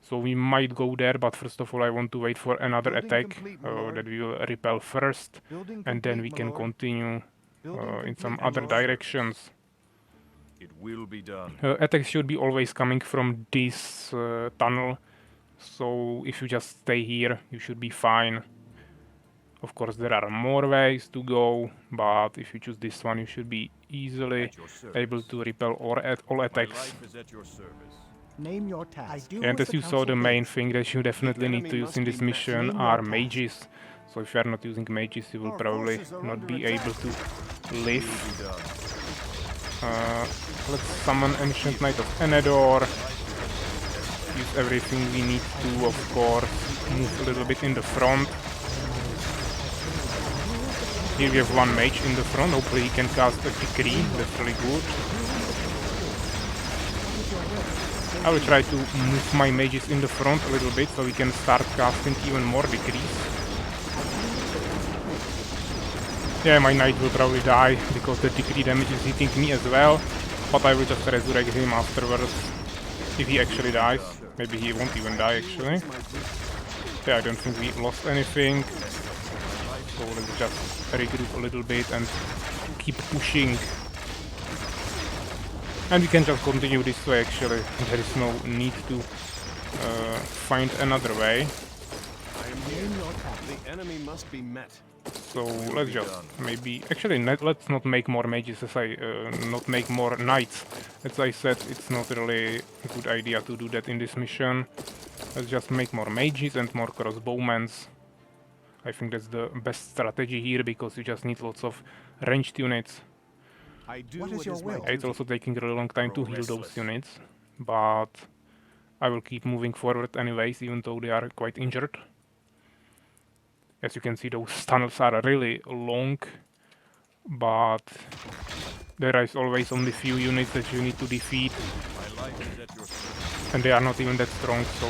[SPEAKER 1] So we might go there, but first of all, I want to wait for another
[SPEAKER 4] Building
[SPEAKER 1] attack
[SPEAKER 4] complete, my lord.
[SPEAKER 1] that we will repel first,
[SPEAKER 4] Building
[SPEAKER 1] and then
[SPEAKER 4] complete,
[SPEAKER 1] we
[SPEAKER 4] my
[SPEAKER 1] can
[SPEAKER 4] lord.
[SPEAKER 1] continue
[SPEAKER 4] Building
[SPEAKER 1] in some
[SPEAKER 4] complete, my
[SPEAKER 1] other
[SPEAKER 4] lord.
[SPEAKER 1] directions.
[SPEAKER 5] It will be done.
[SPEAKER 1] Attacks should be always coming from this tunnel, so if you just stay here, you should be fine. Of course, there are more ways to go, but if you choose this one, you should be easily
[SPEAKER 5] At your service.
[SPEAKER 1] able to repel all
[SPEAKER 5] My
[SPEAKER 1] attacks.
[SPEAKER 5] life is at your service.
[SPEAKER 6] Name your task.
[SPEAKER 1] And as you saw, the main thing that you definitely need to use in this mission
[SPEAKER 6] Name
[SPEAKER 1] are
[SPEAKER 6] your task.
[SPEAKER 1] mages. So if you are not using mages, you will
[SPEAKER 4] Our
[SPEAKER 1] probably
[SPEAKER 4] forces are
[SPEAKER 1] not
[SPEAKER 4] under
[SPEAKER 1] be
[SPEAKER 4] attack.
[SPEAKER 1] able to
[SPEAKER 5] Will
[SPEAKER 1] live.
[SPEAKER 5] be done.
[SPEAKER 1] Let's summon Ancient Knight of Enedor. Use everything we need to, of course. Move a little bit in the front. Here we have one mage in the front. Hopefully he can cast a decree. That's really good. I will try to move my mages in the front a little bit so we can start casting even more decrees. Yeah, my knight will probably die because the decree damage is hitting me as well, but I will just resurrect him afterwards if he actually dies. Maybe he won't even die actually. Yeah, I don't think we lost anything. So let's just regroup a little bit and keep pushing. And we can just continue this way actually. There is no need to find another way.
[SPEAKER 4] I am here. The enemy must be met.
[SPEAKER 1] So let's just maybe actually let's not make more mages, as I not make more knights. As I said, it's not really a good idea to do that in this mission. Let's just make more mages and more crossbowmen. I think that's the best strategy here because you just need lots of ranged units.
[SPEAKER 4] I do
[SPEAKER 6] What is your will?
[SPEAKER 1] It's also taking a really long time to heal those units, but I will keep moving forward anyways, even though they are quite injured. As you can see, those tunnels are really long, but there is always only few units that you need to defeat,
[SPEAKER 5] My life is at your service.
[SPEAKER 1] and they are not even that strong, so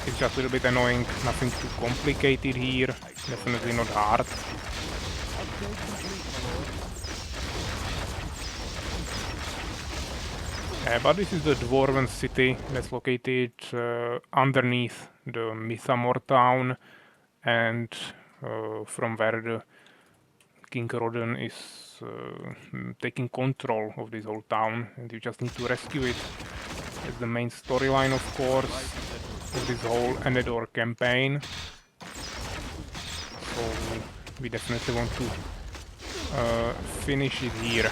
[SPEAKER 1] it's just a little bit annoying. Nothing too complicated here, definitely not hard. But this is the Dwarven city that's located underneath the Mythamor town, and from where the King Rodden is taking control of this whole town, and you just need to rescue it. It's the main storyline, of course, of this whole Enedor campaign. So we definitely want to finish it here.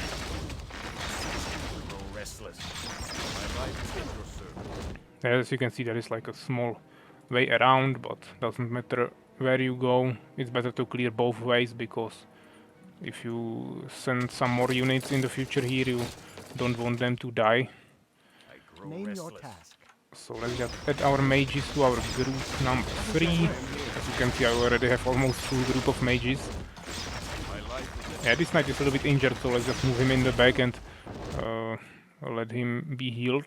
[SPEAKER 5] Grow restless. My life is at your service.
[SPEAKER 1] As you can see, there is like a small way around, but doesn't matter where you go. It's better to clear both ways, because if you send some more units in the future here, you don't want them to die.
[SPEAKER 5] I grow
[SPEAKER 6] Name your
[SPEAKER 5] restless.
[SPEAKER 6] task.
[SPEAKER 1] So let's just add our mages to our group number 3. As you can see, I already have almost full group of mages.
[SPEAKER 5] My life is at
[SPEAKER 1] Yeah, this knight is a little bit injured, so let's just move him in the back and let him be healed.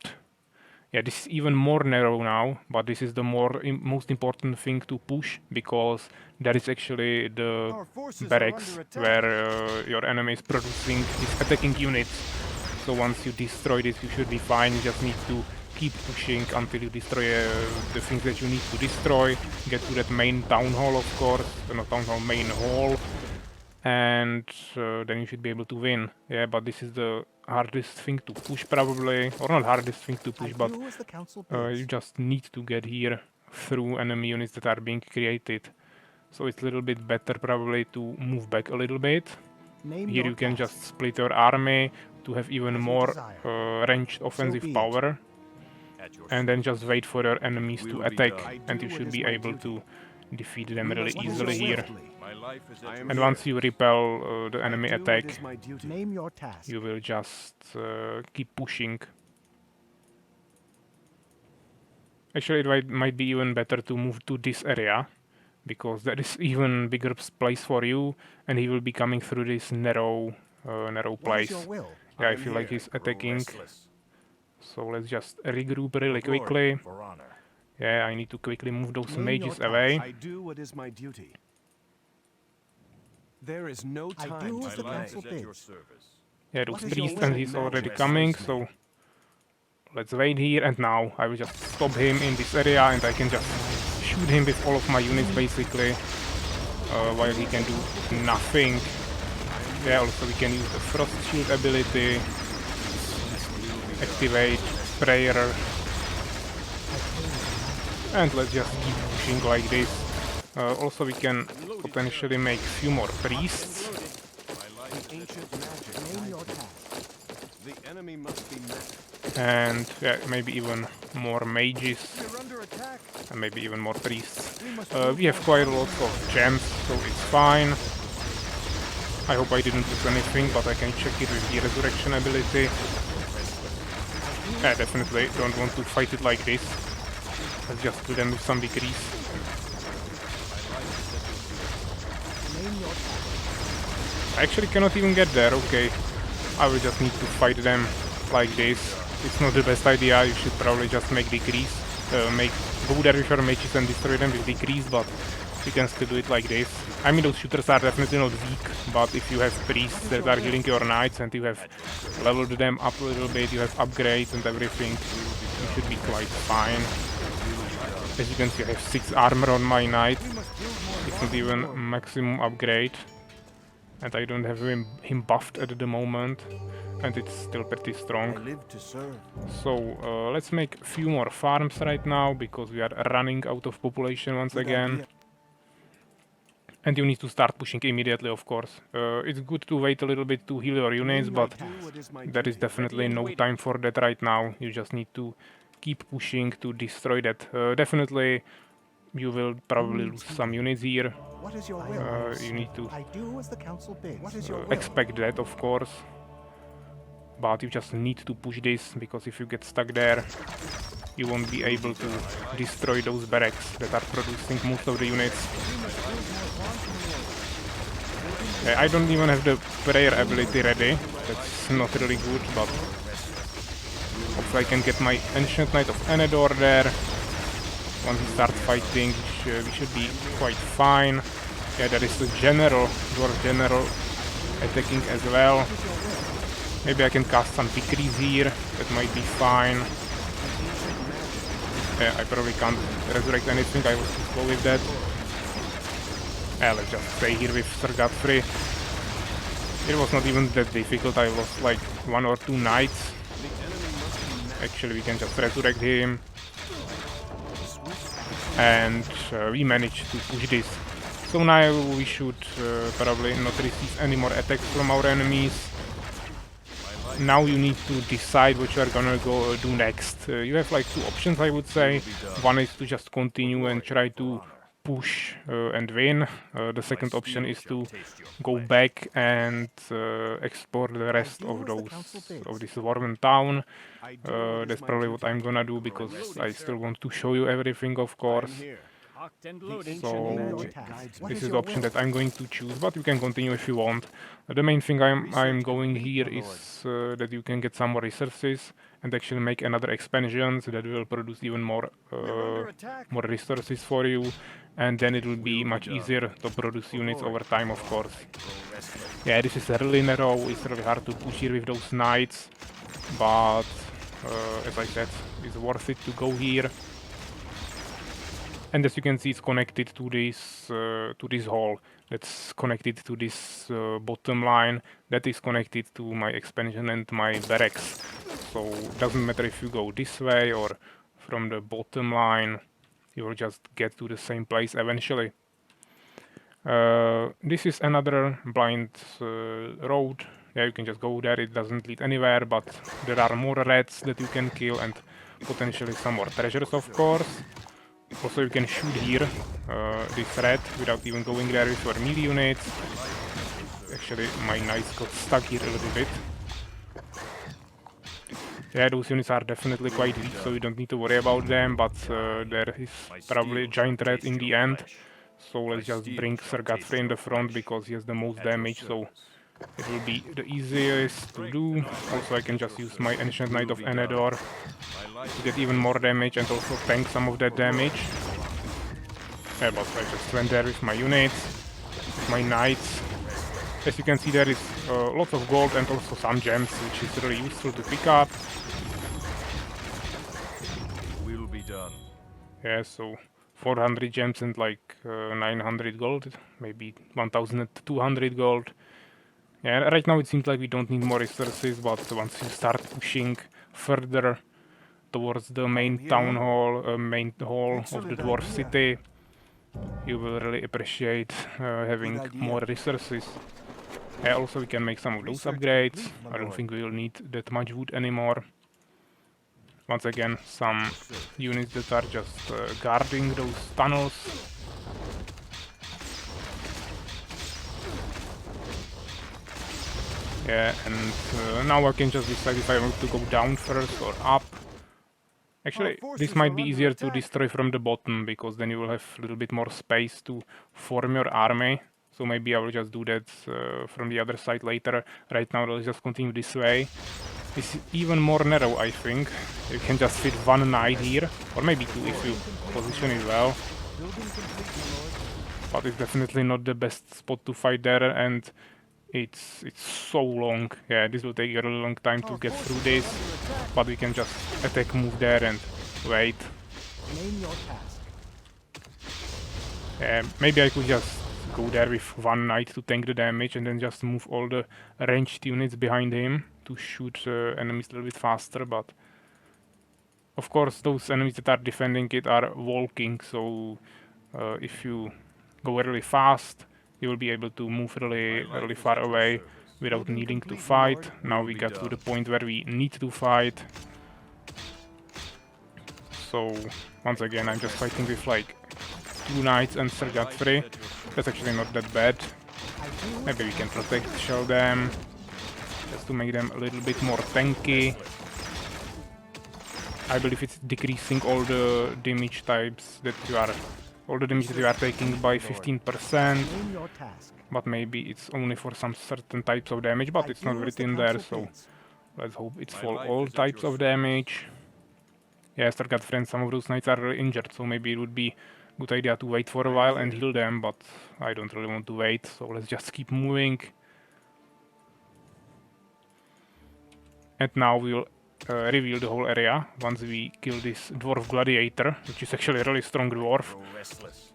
[SPEAKER 1] Yeah, this is even more narrow now, but this is the most important thing to push, because that is actually the
[SPEAKER 4] Our forces are
[SPEAKER 1] barracks
[SPEAKER 4] under attack.
[SPEAKER 1] where your enemy is producing his attacking units. So once you destroy this, you should be fine. You just need to keep pushing until you destroy the things that you need to destroy. Get to that main town hall, of course, not town hall, main hall, and then you should be able to win. Yeah, but this is the hardest thing to push probably, or not hardest thing to
[SPEAKER 6] I
[SPEAKER 1] push, but
[SPEAKER 6] do as the council
[SPEAKER 1] you
[SPEAKER 6] bids.
[SPEAKER 1] just need to get here through enemy units that are being created. So it's a little bit better probably to move back a little bit.
[SPEAKER 6] Name
[SPEAKER 1] Here
[SPEAKER 6] your
[SPEAKER 1] you can
[SPEAKER 6] task.
[SPEAKER 1] just split your army to have even
[SPEAKER 6] As you
[SPEAKER 1] more
[SPEAKER 6] desire.
[SPEAKER 1] ranged offensive
[SPEAKER 6] be it.
[SPEAKER 1] power,
[SPEAKER 5] at your
[SPEAKER 1] and then just wait for your enemies
[SPEAKER 5] Will
[SPEAKER 1] to
[SPEAKER 5] be
[SPEAKER 1] attack,
[SPEAKER 5] done.
[SPEAKER 4] I
[SPEAKER 1] and
[SPEAKER 4] do
[SPEAKER 1] you
[SPEAKER 4] what
[SPEAKER 1] should
[SPEAKER 4] is
[SPEAKER 1] be
[SPEAKER 4] my
[SPEAKER 1] able
[SPEAKER 4] duty.
[SPEAKER 1] to defeat them
[SPEAKER 4] We
[SPEAKER 1] really
[SPEAKER 4] must move
[SPEAKER 1] easily here.
[SPEAKER 4] swiftly.
[SPEAKER 5] My life is
[SPEAKER 4] I
[SPEAKER 5] at
[SPEAKER 4] am
[SPEAKER 5] your
[SPEAKER 1] And
[SPEAKER 4] here.
[SPEAKER 1] once you repel the enemy
[SPEAKER 4] I do
[SPEAKER 1] attack,
[SPEAKER 4] what is my duty.
[SPEAKER 6] Name your task.
[SPEAKER 1] you will just keep pushing. Actually, it might be even better to move to this area, because there is even bigger place for you, and he will be coming through this narrow
[SPEAKER 6] What is
[SPEAKER 1] place.
[SPEAKER 6] your will?
[SPEAKER 1] Yeah, I
[SPEAKER 4] am
[SPEAKER 1] feel like
[SPEAKER 4] here.
[SPEAKER 1] he's
[SPEAKER 5] grow
[SPEAKER 1] attacking,
[SPEAKER 5] restless.
[SPEAKER 1] so let's just regroup really
[SPEAKER 5] For glory,
[SPEAKER 1] quickly.
[SPEAKER 5] for honor.
[SPEAKER 1] Yeah, I need to quickly move those
[SPEAKER 6] Name your
[SPEAKER 1] mages
[SPEAKER 6] task.
[SPEAKER 1] away.
[SPEAKER 4] I do what is my duty. There is no
[SPEAKER 6] I
[SPEAKER 4] time
[SPEAKER 6] do
[SPEAKER 4] to
[SPEAKER 6] as the
[SPEAKER 4] delay.
[SPEAKER 6] council
[SPEAKER 5] Is at your
[SPEAKER 6] bids.
[SPEAKER 5] service.
[SPEAKER 1] Yeah, those
[SPEAKER 6] What is your
[SPEAKER 1] priests
[SPEAKER 6] will?
[SPEAKER 1] and he's already
[SPEAKER 4] Magic
[SPEAKER 1] coming,
[SPEAKER 4] slaves
[SPEAKER 1] so let's wait here, and now I will just stop him in this area and I can just shoot him with all of my units basically, while he can do nothing. Yeah, also we can use the Frost Shield ability, activate Prayer, and let's just keep pushing like this. Also we can potentially make few more priests.
[SPEAKER 4] The ancient magic
[SPEAKER 6] Name your
[SPEAKER 4] guides me.
[SPEAKER 6] task.
[SPEAKER 4] The enemy must be met.
[SPEAKER 1] And yeah, maybe even more mages,
[SPEAKER 4] You're under attack.
[SPEAKER 1] and maybe even more priests.
[SPEAKER 4] We must
[SPEAKER 1] We have quite a lot of gems, so it's fine. I hope I didn't lose anything, but I can check it with the resurrection ability. Yeah, definitely don't want to fight it like this. Let's just kill them with some decrease.
[SPEAKER 6] Name your task.
[SPEAKER 1] I actually cannot even get there, okay. I will just need to fight them like this. It's not the best idea, you should probably just make decrease. Go there with your mages and destroy them with decrease, but you can still do it like this. I mean, those shooters are definitely not weak, but if you have priests that are healing your knights and you have leveled them up a little bit, you have upgrades and everything, you should be quite fine. As you can see, I have 6 armor on my knight. It's not even maximum upgrade. And I don't have him buffed at the moment. And it's still pretty
[SPEAKER 4] I
[SPEAKER 1] strong.
[SPEAKER 4] live to serve.
[SPEAKER 1] So let's make a few more farms right now, because we are running out of population once
[SPEAKER 4] Good
[SPEAKER 1] again.
[SPEAKER 4] idea.
[SPEAKER 1] And you need to start pushing immediately, of course. It's good to wait a little bit to heal your units, but
[SPEAKER 4] Do what is my
[SPEAKER 1] there is
[SPEAKER 4] duty.
[SPEAKER 1] definitely no time for that right now. You just need to keep pushing to destroy that. Definitely, you will probably lose some units here.
[SPEAKER 6] What is your will?
[SPEAKER 1] You need to
[SPEAKER 6] I do as the council bids. What is your will?
[SPEAKER 1] expect that, of course. But you just need to push this, because if you get stuck there, you won't be able to destroy those barracks that are producing most of the units. I don't even have the prayer ability ready. That's not really good, but hopefully I can get my Ancient Knight of Enedor there. Once we start fighting, we should be quite fine. Yeah, there is a general, dwarf general, attacking as well. Maybe I can cast some decrease here, that might be fine. Yeah, I probably can't resurrect anything, I was too slow with that. Yeah, let's just stay here with Sir Godfrey. It was not even that difficult, I lost like 1 or 2 knights. Actually, we can just resurrect him. And we managed to push this. So now we should probably not receive any more attacks from our enemies. Now you need to decide what you are gonna go do next. You have like 2 options, I would say. One is to just continue and try to push and win. The second option is to go back and explore the rest of this Dwarven town. That's probably what I'm gonna do, because I still want to show you everything, of course.
[SPEAKER 4] I'm here.
[SPEAKER 5] Locked and
[SPEAKER 4] The
[SPEAKER 5] loaded.
[SPEAKER 4] ancient
[SPEAKER 1] So
[SPEAKER 4] magic guides me.
[SPEAKER 1] this is the option that I'm going to choose, but you can continue if you want. The main thing I'm going here is that you can get some more resources and actually make another expansions that will produce even more more resources for you, and then it will be much easier to produce units over time, of course. Yeah, this is really narrow, it's really hard to push here with those knights, but as I said, it's worth it to go here. And as you can see, it's connected to this hall. That's connected to this bottom line. That is connected to my expansion and my barracks. So it doesn't matter if you go this way or from the bottom line. You will just get to the same place eventually. This is another blind road. Yeah, you can just go there. It doesn't lead anywhere, but there are more rats that you can kill and potentially some more treasures, of course. Also, you can shoot here, this rat, without even going there with your melee units. Actually, my knights got stuck here a little bit. Yeah, those units are definitely quite weak, so you don't need to worry about them, but there is probably a giant rat in the end. So let's just bring Sir Godfrey in the front, because he has the most damage, so it will be the easiest to do. Also, I can just use my Ancient Knight of Enedor to get even more damage and also tank some of that damage. Yeah, but I just went there with my units, with my knights. As you can see, there is lots of gold and also some gems, which is really useful to pick up.
[SPEAKER 5] Will be done.
[SPEAKER 1] Yeah, so 400 gems and like 900 gold, maybe 1200 gold. Yeah, right now it seems like we don't need more resources, but once you start pushing further towards the main town hall, main hall of the dwarf city, you will really appreciate having more resources. Yeah, also we can make some of those upgrades. I don't think we will need that much wood anymore. Once again, some units that are just guarding those tunnels. Yeah, and now I can just decide if I want to go down first or up. Actually, this might be easier to destroy from the bottom, because then you will have a little bit more space to form your army. So maybe I will just do that from the other side later. Right now, let's just continue this way. This is even more narrow, I think. You can just fit one knight here, or maybe two if you position it well. But it's definitely not the best spot to fight there, and it's so long. Yeah, this will take a really long time to get through this, but we can just attack, move there, and wait.
[SPEAKER 6] Name your task.
[SPEAKER 1] Maybe I could just go there with one knight to tank the damage, and then just move all the ranged units behind him to shoot enemies a little bit faster, but of course those enemies that are defending it are walking, so if you go really fast, you will be able to move really far away without needing to fight. Now we got to the point where we need to fight. So once again, I'm just fighting with like 2 knights and Sergeant 3. That's actually not that bad. Maybe we can protect shell them, just to make them a little bit more tanky. I believe it's decreasing all the damage types that you are, all the damage that you are taking by 15%.
[SPEAKER 6] Name your task.
[SPEAKER 1] But maybe it's only for some certain types of damage, but it's not written there, so let's hope it's for all types of damage. Yeah, Stargat friends, some of those knights are really injured, so maybe it would be a good idea to wait for a while and heal them, but I don't really want to wait, so let's just keep moving. And now we'll reveal the whole area once we kill this dwarf gladiator, which is actually a really strong dwarf.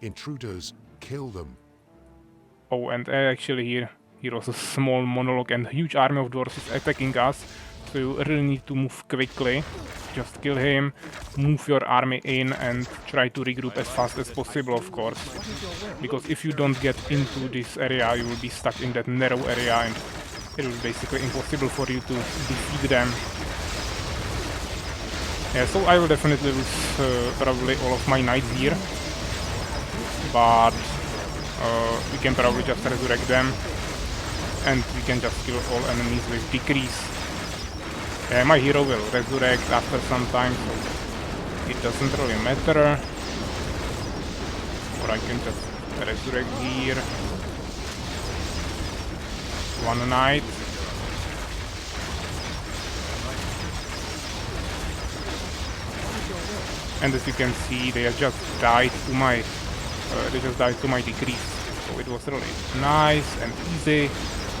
[SPEAKER 4] Intruders, kill them.
[SPEAKER 1] Oh, and actually here was a small monologue, and a huge army of dwarves is attacking us, so you really need to move quickly. Just kill him, move your army in, and try to regroup as fast as possible, of course. Because if you don't get into this area, you will be stuck in that narrow area, and it will be basically impossible for you to defeat them. Yeah, so I will definitely lose probably all of my knights here, but we can probably just resurrect them, and we can just kill all enemies with decrease. My hero will resurrect after some time, so it doesn't really matter. Or I can just resurrect here. One knight. And as you can see, they just died to my decrease. So it was really nice and easy.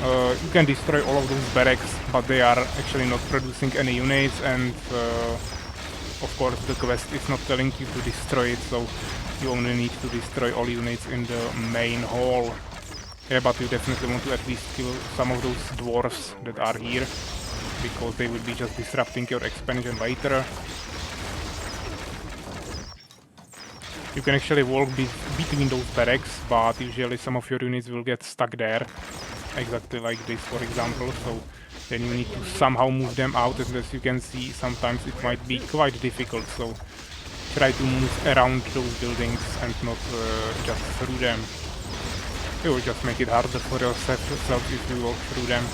[SPEAKER 1] You can destroy all of those barracks, but they are actually not producing any units, and of course the quest is not telling you to destroy it, so you only need to destroy all units in the main hall. Yeah, but you definitely want to at least kill some of those dwarves that are here, because they will be just disrupting your expansion later. You can actually walk between those barracks, but usually some of your units will get stuck there. Exactly like this, for example, so then you need to somehow move them out, and as you can see, sometimes it might be quite difficult, so try to move around those buildings and not just through them. It will just make it harder for yourself if you walk through them.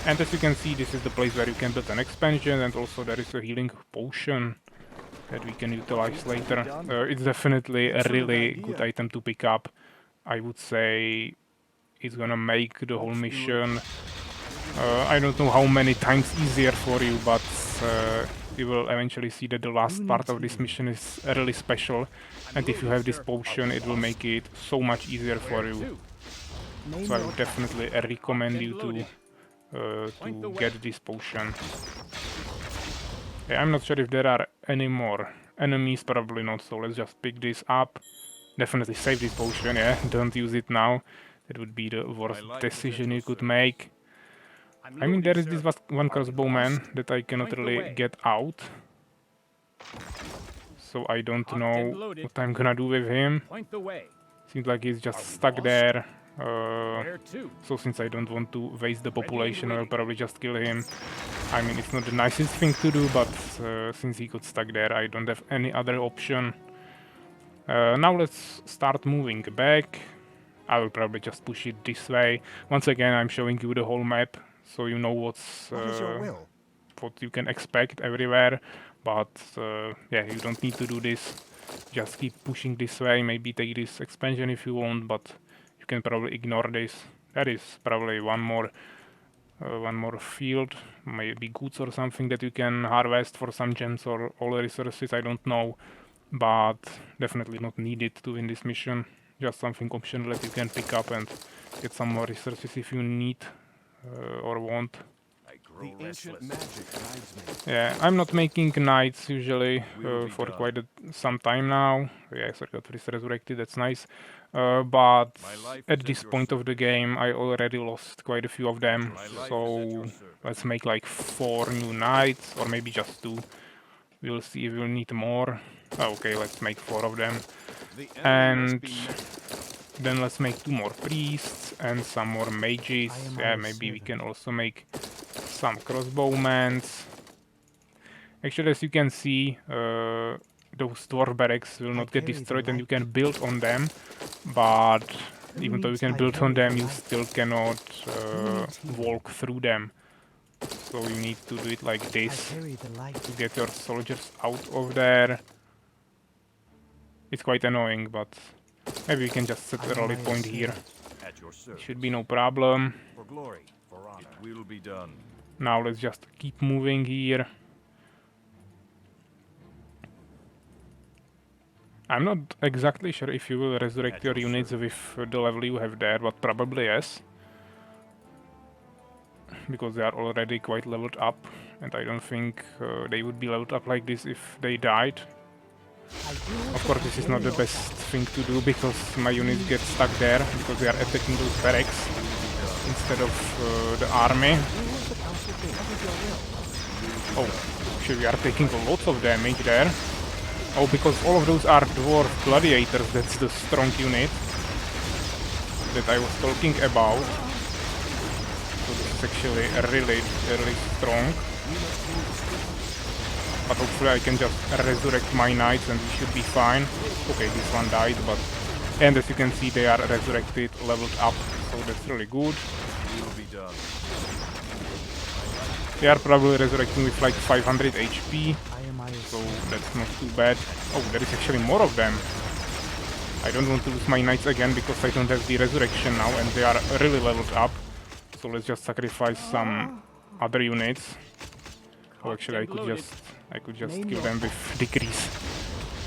[SPEAKER 1] And as you can see, this is the place where you can build an expansion, and also there is a healing potion that we can utilize later. It's definitely a really good item to pick up. I would say it's gonna make the whole mission, I don't know how many times easier for you, but you will eventually see that the last part of this mission is really special, and if you have this potion, it will make it so much easier for you.
[SPEAKER 6] Name
[SPEAKER 1] So I
[SPEAKER 6] your
[SPEAKER 1] would
[SPEAKER 6] task.
[SPEAKER 1] definitely recommend you
[SPEAKER 5] loaded. Point the
[SPEAKER 1] to
[SPEAKER 5] way.
[SPEAKER 1] get this potion. Yeah, I'm not sure if there are any more enemies, probably not, so let's just pick this up. Definitely save this potion, yeah, don't use it now. That would be the worst
[SPEAKER 5] life is at
[SPEAKER 1] decision
[SPEAKER 5] your
[SPEAKER 1] you could
[SPEAKER 5] service.
[SPEAKER 1] make.
[SPEAKER 5] I'm
[SPEAKER 1] I mean, there
[SPEAKER 5] loaded,
[SPEAKER 1] is this
[SPEAKER 5] sir.
[SPEAKER 1] one
[SPEAKER 5] Are you
[SPEAKER 1] crossbowman
[SPEAKER 5] lost?
[SPEAKER 1] that I cannot
[SPEAKER 5] Point the
[SPEAKER 1] really
[SPEAKER 5] way.
[SPEAKER 1] get out. So I don't
[SPEAKER 5] Cocked
[SPEAKER 1] know
[SPEAKER 5] and loaded.
[SPEAKER 1] what I'm gonna do with him.
[SPEAKER 5] Point the way.
[SPEAKER 1] Seems like he's
[SPEAKER 5] Are
[SPEAKER 1] just
[SPEAKER 5] we
[SPEAKER 1] stuck
[SPEAKER 5] lost?
[SPEAKER 1] there.
[SPEAKER 5] Where to?
[SPEAKER 1] So since I don't want to waste the
[SPEAKER 5] Ready and
[SPEAKER 1] population, I'll
[SPEAKER 5] waiting.
[SPEAKER 1] probably just kill him. I mean, it's not the nicest thing to do, but since he got stuck there, I don't have any other option. Now let's start moving back. I will probably just push it this way. Once again, I'm showing you the whole map, so you know
[SPEAKER 6] What is your will?
[SPEAKER 1] what you can expect everywhere. But yeah, you don't need to do this. Just keep pushing this way. Maybe take this expansion if you want, but you can probably ignore this. There is probably one more field, maybe goods or something that you can harvest for some gems or all the resources. I don't know, but definitely not needed to win this mission. Just something optional that you can pick up and get some more resources if you need or want.
[SPEAKER 5] I grow
[SPEAKER 4] The ancient
[SPEAKER 5] restless.
[SPEAKER 4] magic guides me.
[SPEAKER 1] Yeah, I'm not making knights usually
[SPEAKER 5] Will be
[SPEAKER 1] for
[SPEAKER 5] done.
[SPEAKER 1] quite some time now. Yes, I got resurrected, that's nice. But
[SPEAKER 5] My life
[SPEAKER 1] at
[SPEAKER 5] is at
[SPEAKER 1] this
[SPEAKER 5] your
[SPEAKER 1] point of the
[SPEAKER 5] service.
[SPEAKER 1] game, I already lost quite a few of them.
[SPEAKER 5] My life is at
[SPEAKER 1] So
[SPEAKER 5] your service.
[SPEAKER 1] let's make like 4 new knights, or maybe just 2. We'll see if we'll need more. Okay, let's make 4 of them.
[SPEAKER 4] The enemy
[SPEAKER 1] And
[SPEAKER 4] must be met.
[SPEAKER 1] then let's make 2 more priests and some more mages.
[SPEAKER 6] I am
[SPEAKER 1] Yeah,
[SPEAKER 6] our
[SPEAKER 1] maybe we
[SPEAKER 6] servant.
[SPEAKER 1] can also make some crossbowmen. Actually, as you can see, those dwarf barracks will not get
[SPEAKER 6] carry the
[SPEAKER 1] destroyed and you
[SPEAKER 6] light.
[SPEAKER 1] can build on them, but even though you
[SPEAKER 6] needs
[SPEAKER 1] can
[SPEAKER 6] I
[SPEAKER 1] build on
[SPEAKER 6] carry the
[SPEAKER 1] them, you
[SPEAKER 6] light?
[SPEAKER 1] still cannot
[SPEAKER 6] needs healing?
[SPEAKER 1] walk through them. So you need to do it like
[SPEAKER 6] I
[SPEAKER 1] this
[SPEAKER 6] carry the light.
[SPEAKER 1] to get your soldiers out of there. It's quite annoying, but maybe we can just set
[SPEAKER 6] I
[SPEAKER 1] a
[SPEAKER 6] am
[SPEAKER 1] rally
[SPEAKER 6] my
[SPEAKER 1] point here.
[SPEAKER 6] servant.
[SPEAKER 5] At your service.
[SPEAKER 1] Should be no problem.
[SPEAKER 5] For glory, for honor. It will be done.
[SPEAKER 1] Now let's just keep moving here. I'm not exactly sure if you will resurrect your units with the level you have there, but probably yes. Because they are already quite leveled up, and I don't think they would be leveled up like this if they died. Of course, this is not the best thing to do, because my units get stuck there, because they are attacking those barracks instead of the army. Oh, actually we are taking lots of damage there. Oh, because all of those are dwarf gladiators, that's the strong unit that I was talking about. So this is actually really strong. But hopefully I can just resurrect my knights and we should be fine. Okay, this one died, but... And as you can see, they are resurrected, leveled up, so that's really good.
[SPEAKER 5] Will be done.
[SPEAKER 1] They are probably resurrecting with like 500 HP,
[SPEAKER 6] I am my
[SPEAKER 1] so that's not too bad. Oh, there is actually more of them. I don't want to lose my knights again because I don't have the resurrection now and they are really leveled up. So let's just sacrifice some other units. Oh, actually I could just kill them with decrease.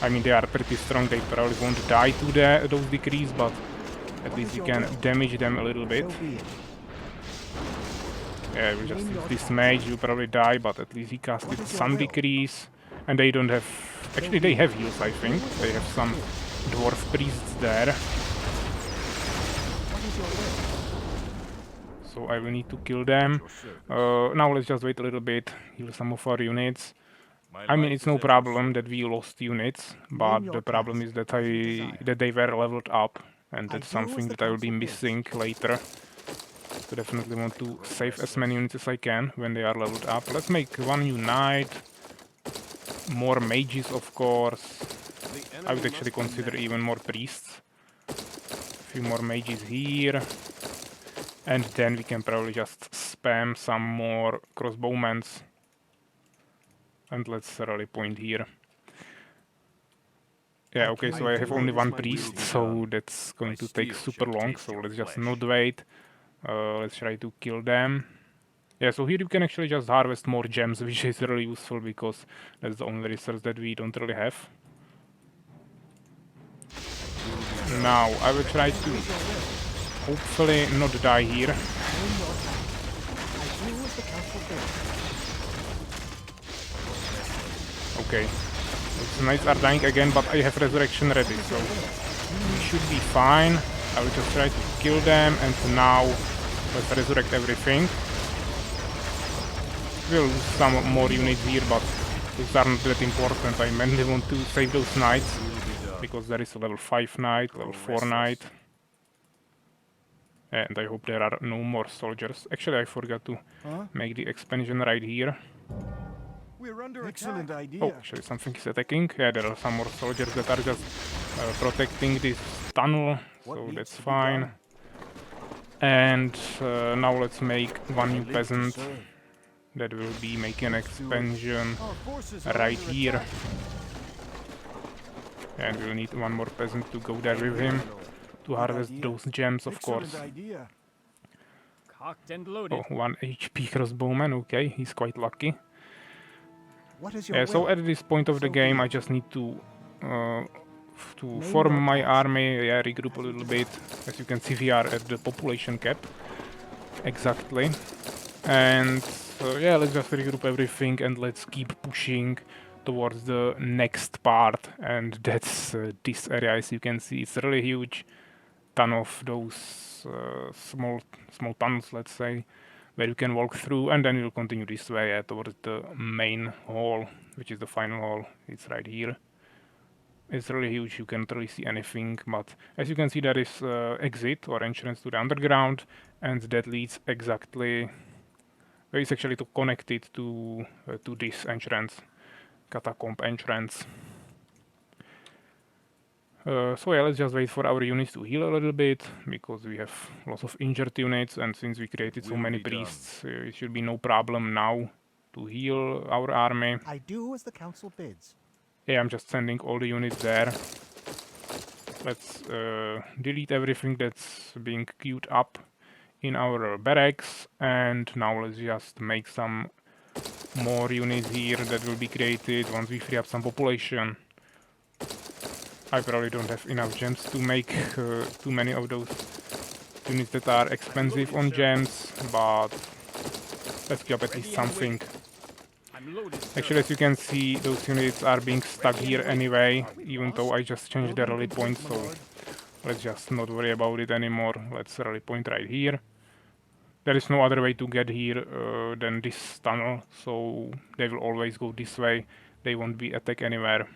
[SPEAKER 1] I mean, they are pretty strong, they probably won't die to those decrease, but at least we can damage them a little bit.
[SPEAKER 6] So be it.
[SPEAKER 1] Yeah, we'll just use this mage, you'll probably die, but at least he casted some decrease. And they don't have... Actually, they have heals, I think. They have some dwarf priests there. So I will need to kill them. Now let's just wait a little bit, heal some of our units. I mean, it's no problem that we lost units, but the problem is that they were leveled up, and that's something that I will be missing later. So definitely want to save as many units as I can when they are leveled up. Let's make 1 new knight, more mages of course. I would actually consider even more priests. A few more mages here. And then we can probably just spam some more crossbowmen. And let's rally point here. Yeah, okay, so I have only 1 priest, so that's going to take super long, so let's just not wait. Let's try to kill them. Yeah, so here you can actually just harvest more gems, which is really useful because that's the only resource that we don't really have. Now, I will try to hopefully not die here. Okay. Its knights are dying again, but I have resurrection ready, so we should be fine. I will just try to kill them, and now let's resurrect everything. We'll lose some more units here, but those are not that important. I mainly want to save those knights, because there is a level 5 knight, level 4 knight. And I hope there are no more soldiers. Actually, I forgot to make the expansion right here.
[SPEAKER 4] We're under excellent
[SPEAKER 1] Oh,
[SPEAKER 4] idea.
[SPEAKER 1] actually something is attacking. Yeah, there are some more soldiers that are just protecting this tunnel, so that's fine. And now let's make one new peasant that will be making an expansion right here. And we'll need one more peasant to go there with him to harvest those gems, of course.
[SPEAKER 5] Cocked and loaded.
[SPEAKER 1] Oh, 1 HP crossbowman, okay, he's quite lucky.
[SPEAKER 6] What is your
[SPEAKER 1] Yeah,
[SPEAKER 6] will?
[SPEAKER 1] so at this point of the game, I just need to form my army, yeah, regroup a little bit. As you can see, we are at the population cap, exactly. And yeah, let's just regroup everything and let's keep pushing towards the next part. And that's this area, as you can see, it's really huge. Ton of those small tunnels, let's say, where you can walk through, and then you'll continue this way towards the main hall, which is the final hall. It's right here. It's really huge, you can't really see anything, but as you can see, there is exit or entrance to the underground, and that leads exactly, well, it's actually connected to this entrance, catacomb entrance. So yeah, let's just wait for our units to heal a little bit, because we have lots of injured units, and since we created so many priests, it should be no problem now to heal our army.
[SPEAKER 6] I do as the council bids.
[SPEAKER 1] Yeah, I'm just sending all the units there. Let's delete everything that's being queued up in our barracks, and now let's just make some more units here that will be created once we free up some population. I probably don't have enough gems to make too many of those units that are expensive on gems, but let's keep up at least something. Actually, as you can see, those units are being stuck here anyway, even though I just changed the rally point, so let's just not worry about it anymore. Let's rally point right here. There is no other way to get here than this tunnel, so they will always go this way. They won't be attacked anywhere.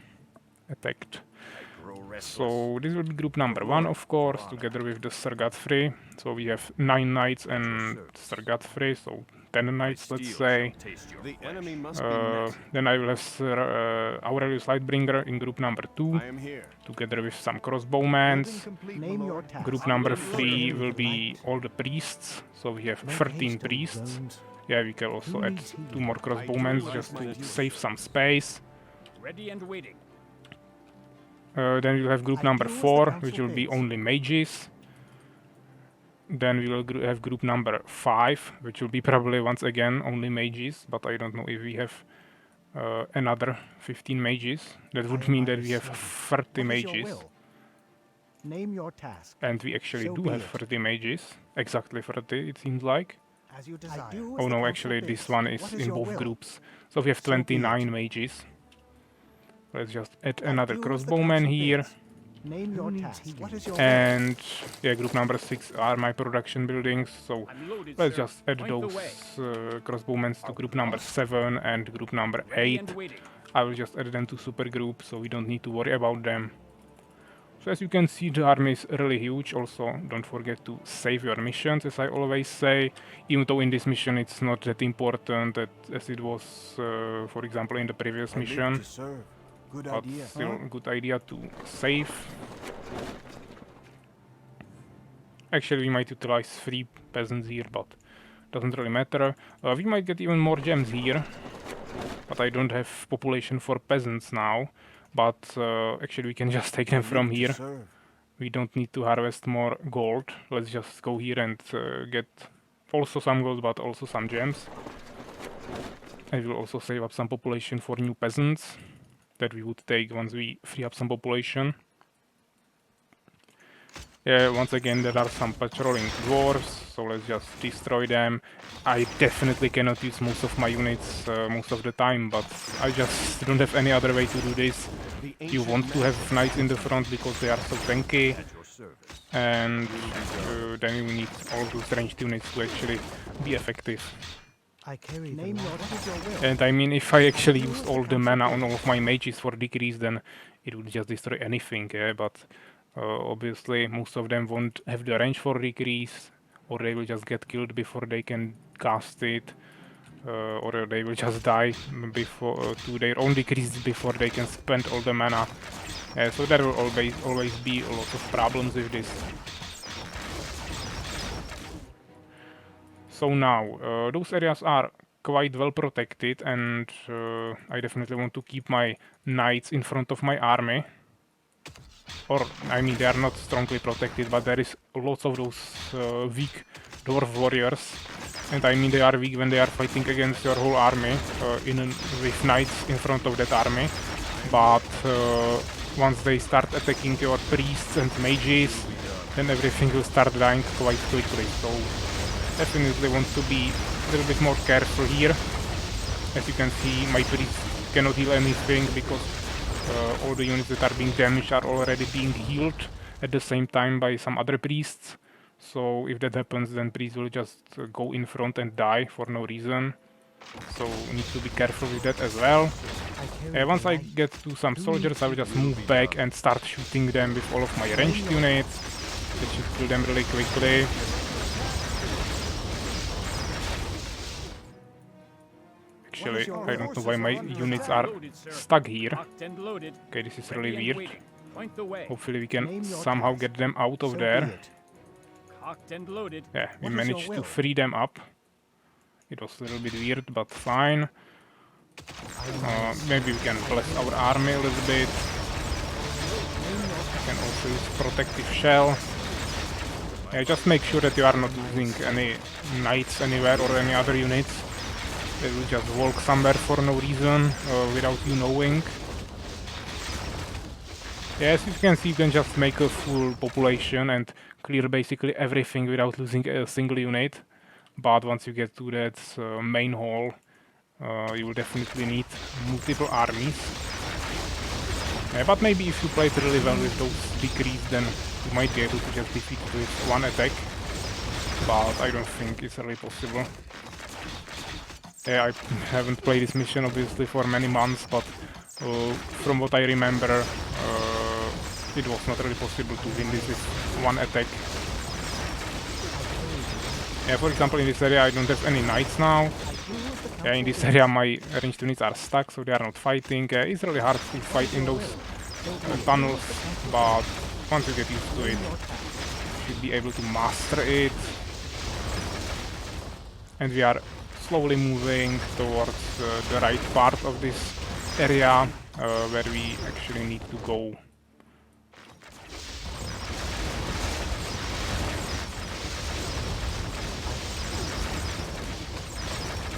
[SPEAKER 1] So this will be group number 1, of course, together with the Sir Godfrey. So we have 9 knights and Sir Godfrey, so 10 knights, let's say.
[SPEAKER 4] The enemy must be met.
[SPEAKER 1] Then I will have Sir Aurelius Lightbringer in group number 2,
[SPEAKER 4] I am here.
[SPEAKER 1] together with some crossbowmen.
[SPEAKER 6] Name your task.
[SPEAKER 1] Group number 3 will be all the priests, so we have 13 priests. Yeah, we can also add 2 more crossbowmen just to save some space.
[SPEAKER 5] Ready and waiting.
[SPEAKER 1] Then we'll have group number 4, which will be only mages. Then we will have group number 5, which will be probably once again only mages, but I don't know if we have another 15 mages. That would mean that we have 30 mages.
[SPEAKER 6] Name your task.
[SPEAKER 1] And we actually do have 30 mages. Exactly 30, it seems like.
[SPEAKER 6] As you desire.
[SPEAKER 1] Oh no, actually this one is in both groups. So we have 29 mages. Let's just add another crossbowman here.
[SPEAKER 6] Name your task. What is your
[SPEAKER 1] And yeah, group number 6 are my production buildings, so let's just add those crossbowmen to group number 7 and group number 8. I will just add them to super group, so we don't need to worry about them. So as you can see, the army is really huge. Also, don't forget to save your missions, as I always say, even though in this mission it's not that important as it was, for example, in the previous mission.
[SPEAKER 4] Good
[SPEAKER 1] But
[SPEAKER 4] idea.
[SPEAKER 1] still a good idea to save. Actually, we might utilize 3 peasants here, but doesn't really matter. We might get even more gems here, but I don't have population for peasants now. But actually, we can just take them from here. We don't need to harvest more gold. Let's just go here and get also some gold, but also some gems. I will also save up some population for new peasants that we would take once we free up some population. Yeah, once again, there are some patrolling dwarves, so let's just destroy them. I definitely cannot use most of my units most of the time, but I just don't have any other way to do this.
[SPEAKER 4] The
[SPEAKER 1] You
[SPEAKER 4] ancient
[SPEAKER 1] want to have
[SPEAKER 4] method
[SPEAKER 1] knights in the front because they are so tanky,
[SPEAKER 5] At your service.
[SPEAKER 1] and then you need all those ranged units to actually be effective.
[SPEAKER 6] I carry Name your what is your will?
[SPEAKER 1] And I mean, if I actually used all the mana on all of my mages for decrease, then it would just destroy anything, yeah? But obviously, most of them won't have the range for decrease, or they will just get killed before they can cast it, or they will just die before to their own decrease before they can spend all the mana. So there will always be a lot of problems with this. So now, those areas are quite well protected, and I definitely want to keep my knights in front of my army. Or, I mean, they are not strongly protected, but there is lots of those weak dwarf warriors. And I mean, they are weak when they are fighting against your whole army, with knights in front of that army. But once they start attacking your priests and mages, then everything will start dying quite quickly. So definitely want to be a little bit more careful here. As you can see, my priests cannot heal anything because all the units that are being damaged are already being healed at the same time by some other priests. So if that happens, then priests will just go in front and die for no reason. So need to be careful with that as well. Once I get to some soldiers, I will just move back and start shooting them with all of my ranged units. That should kill them really quickly. Actually, I don't know why my units are stuck here.
[SPEAKER 5] Locked and loaded.
[SPEAKER 1] Okay, this is
[SPEAKER 5] Ready
[SPEAKER 1] really
[SPEAKER 5] and
[SPEAKER 1] weird.
[SPEAKER 5] waiting. Point the way.
[SPEAKER 1] Hopefully we can
[SPEAKER 6] Name your
[SPEAKER 1] somehow
[SPEAKER 6] task.
[SPEAKER 1] get them out of
[SPEAKER 6] So be
[SPEAKER 1] there.
[SPEAKER 6] it.
[SPEAKER 5] Cocked and loaded.
[SPEAKER 1] Yeah, we
[SPEAKER 6] What is your
[SPEAKER 1] managed to
[SPEAKER 6] will?
[SPEAKER 1] free them up. It was a little bit weird, but fine. Maybe we can bless our army a little bit. We can also use protective shell. Yeah, just make sure that you are not losing any knights anywhere or any other units. They will just walk somewhere for no reason, without you knowing. Yeah, as you can see, you can just make a full population and clear basically everything without losing a single unit. But once you get to that main hall, you will definitely need multiple armies. But maybe if you played really well with those decrees, then you might be able to just defeat it with one attack. But I don't think it's really possible. I haven't played this mission obviously for many months, but from what I remember, it was not really possible to win this with one attack. For example, in this area I don't have any knights now. In this area my ranged units are stuck, so they are not fighting. It's really hard to fight in those tunnels, but once you get used to it, you should be able to master it. And we are slowly moving towards the right part of this area, where we actually need to go.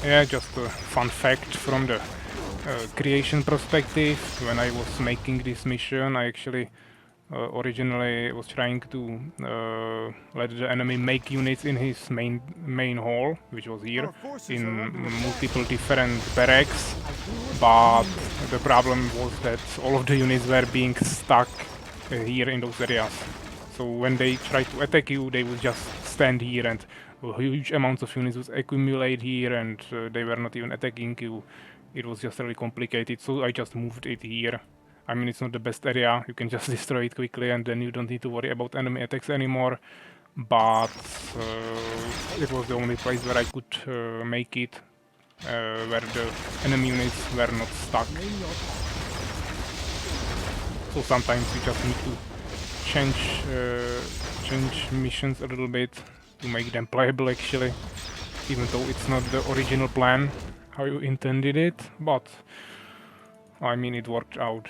[SPEAKER 1] Yeah, just a fun fact from the creation perspective. When I was making this mission, I actually originally was trying to let the enemy make units in his main hall, which was here, in multiple different barracks. But the problem was that all of the units were being stuck here in those areas. So when they tried to attack you, they would just stand here and huge amounts of units would accumulate here, and they were not even attacking you. It was just really complicated, so I just moved it here. I mean, it's not the best area, you can just destroy it quickly and then you don't need to worry about enemy attacks anymore. But it was the only place where I could make it, where the enemy units were not stuck. So sometimes you just need to change missions a little bit to make them playable actually, even though it's not the original plan how you intended it, but I mean it worked out,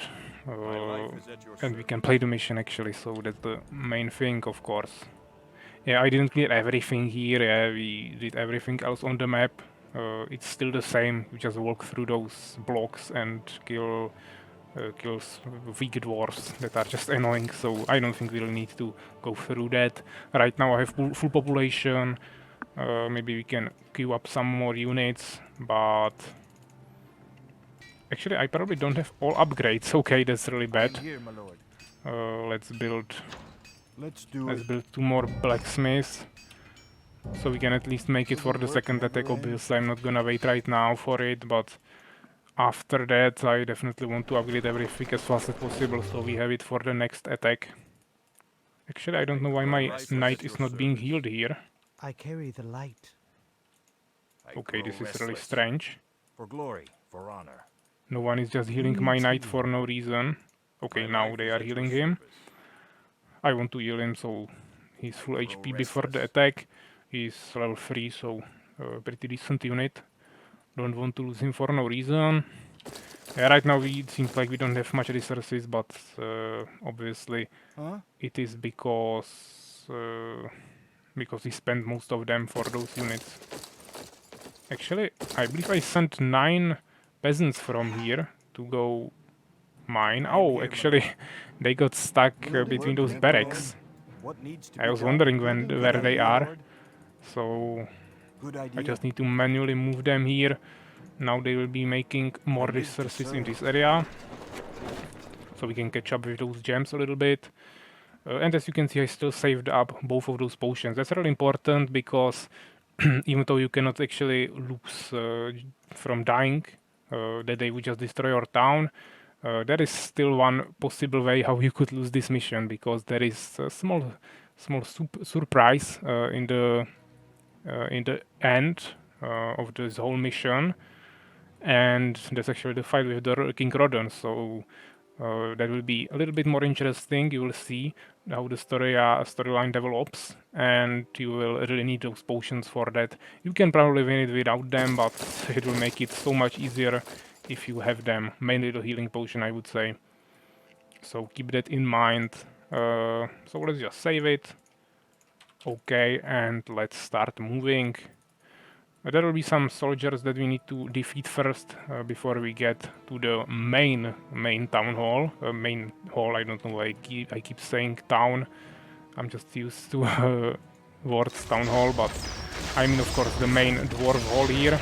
[SPEAKER 1] and we can play the mission actually, so that's the main thing, of course. Yeah, I didn't clear everything here, we did everything else on the map. It's still the same, you just walk through those blocks and kill kills weak dwarves that are just annoying, so I don't think we'll need to go through that. Right now I have full population. Maybe we can queue up some more units, but actually I probably don't have all upgrades. Okay, that's really bad.
[SPEAKER 4] Here, my lord.
[SPEAKER 1] Let's build
[SPEAKER 4] Let's do
[SPEAKER 1] Let's
[SPEAKER 4] it.
[SPEAKER 1] build 2 more blacksmiths, so we can at least make it for the second attack. Obviously I'm not gonna wait right now for it, but after that I definitely want to upgrade everything as fast as possible, so we have it for the next attack. Actually I don't know why my knight is not being healed here.
[SPEAKER 6] I carry the light.
[SPEAKER 1] Okay, this is really strange.
[SPEAKER 5] For glory, for honor.
[SPEAKER 1] No one is just healing my knight for no reason. Okay, now they are healing him. I want to heal him, so he's full HP before the attack. He's level 3, so pretty decent unit. Don't want to lose him for no reason. Yeah, right now it seems like we don't have much resources, but obviously it is because we spent most of them for those units. Actually, I believe I sent 9 peasants from here to go mine. Oh, actually, they got stuck between those barracks. I was wondering where they are, so I just need to manually move them here. Now they will be making more resources in this area, so we can catch up with those gems a little bit. And as you can see, I still saved up both of those potions. That's really important because even though you cannot actually lose from dying, that they would just destroy your town, there is still one possible way how you could lose this mission, because there is a small surprise in the end of this whole mission, and that's actually the fight with the King Rodon. So that will be a little bit more interesting. You will see how the storyline develops, and you will really need those potions for that. You can probably win it without them, but it will make it so much easier if you have them. Mainly the healing potion, I would say. So keep that in mind. So let's just save it. Okay, and let's start moving. There will be some soldiers that we need to defeat first before we get to the main town hall. Main hall, I don't know why I keep saying town. I'm just used to words town hall, but I mean of course the main dwarf hall here.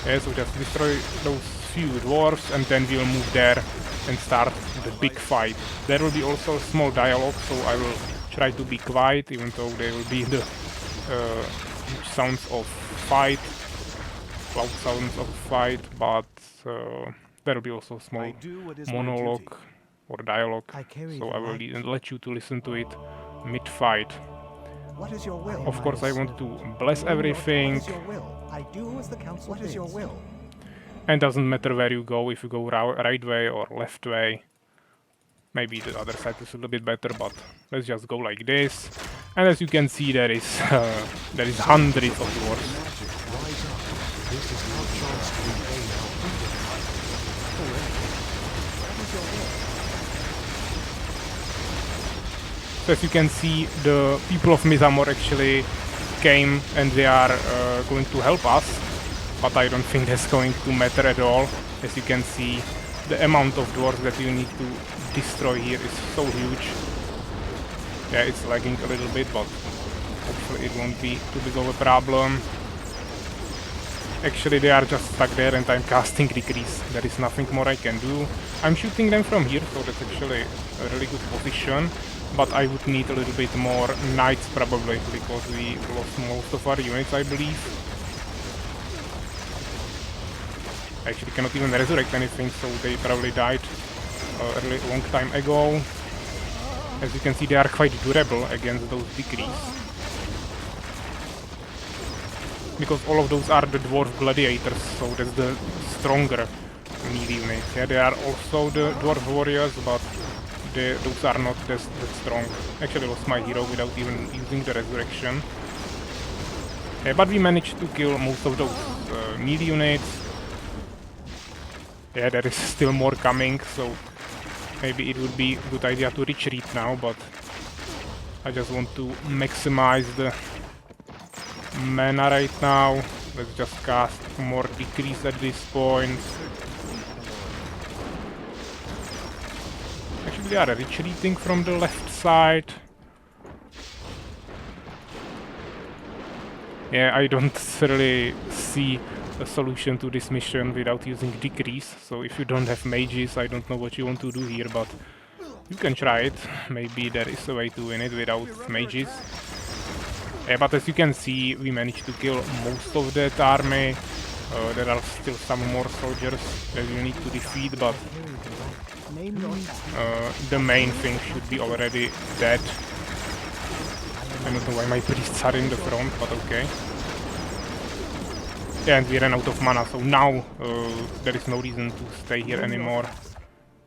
[SPEAKER 1] Yeah, so just destroy those few dwarves and then we'll move there and start the big fight. There will be also small dialogue, so I will try to be quiet, even though there will be the sounds of fight, loud sounds of fight, but there will be also small monologue or dialogue, so I will let you to listen to it mid-fight.
[SPEAKER 6] What is your will?
[SPEAKER 1] Of course I want to bless everything.
[SPEAKER 6] What is your will? I do as the council bids. What is your will?
[SPEAKER 1] And doesn't matter where you go, if you go right way or left way. Maybe the other side is a little bit better, but let's just go like this. And as you can see, there is hundreds of dwarves. So as you can see, the people of Mizamor actually came and they are going to help us, but I don't think that's going to matter at all. As you can see, the amount of dwarves that you need to destroy here is so huge. Yeah, it's lagging a little bit, but hopefully it won't be too big of a problem. Actually, they are just stuck there and I'm casting Decrease. There is nothing more I can do. I'm shooting them from here, so that's actually a really good position. But I would need a little bit more knights probably, because we lost most of our units, I believe. I actually cannot even resurrect anything, so they probably died a really long time ago. As you can see, they are quite durable against those decrees, because all of those are the dwarf gladiators, so that's the stronger melee units. Yeah, there are also the dwarf warriors, but those are not that strong. Actually lost my hero without even using the resurrection. Yeah, but we managed to kill most of those melee units. Yeah, there is still more coming, so maybe it would be a good idea to retreat now, but I just want to maximize the mana right now. Let's just cast more Decrease at this point. They are retreating from the left side. Yeah, I don't really see a solution to this mission without using decrease. So if you don't have mages, I don't know what you want to do here, but you can try it. Maybe there is a way to win it without mages. Yeah, but as you can see, we managed to kill most of that army. There are still some more soldiers that you need to defeat, but
[SPEAKER 6] Name your task.
[SPEAKER 1] the main thing should be already dead. I don't know why my priests are in the front, but okay. Yeah, and we ran out of mana, so now there is no reason to stay here anymore.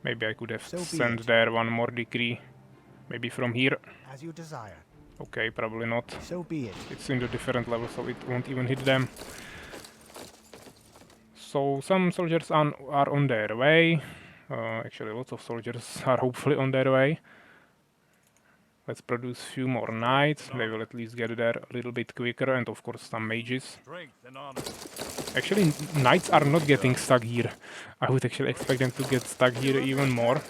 [SPEAKER 1] Maybe I could have
[SPEAKER 6] So be
[SPEAKER 1] sent
[SPEAKER 6] it.
[SPEAKER 1] there one more decree. Maybe from here.
[SPEAKER 6] As you desire.
[SPEAKER 1] Okay, probably not.
[SPEAKER 6] So be it.
[SPEAKER 1] It's in the different level, so it won't even hit them. So some soldiers are on their way. Actually, lots of soldiers are hopefully on their way. Let's produce few more knights. They will at least get there a little bit quicker, and of course some mages.
[SPEAKER 5] Strength and honor.
[SPEAKER 1] Actually, knights are not getting stuck here. I would actually expect them to get stuck here even more.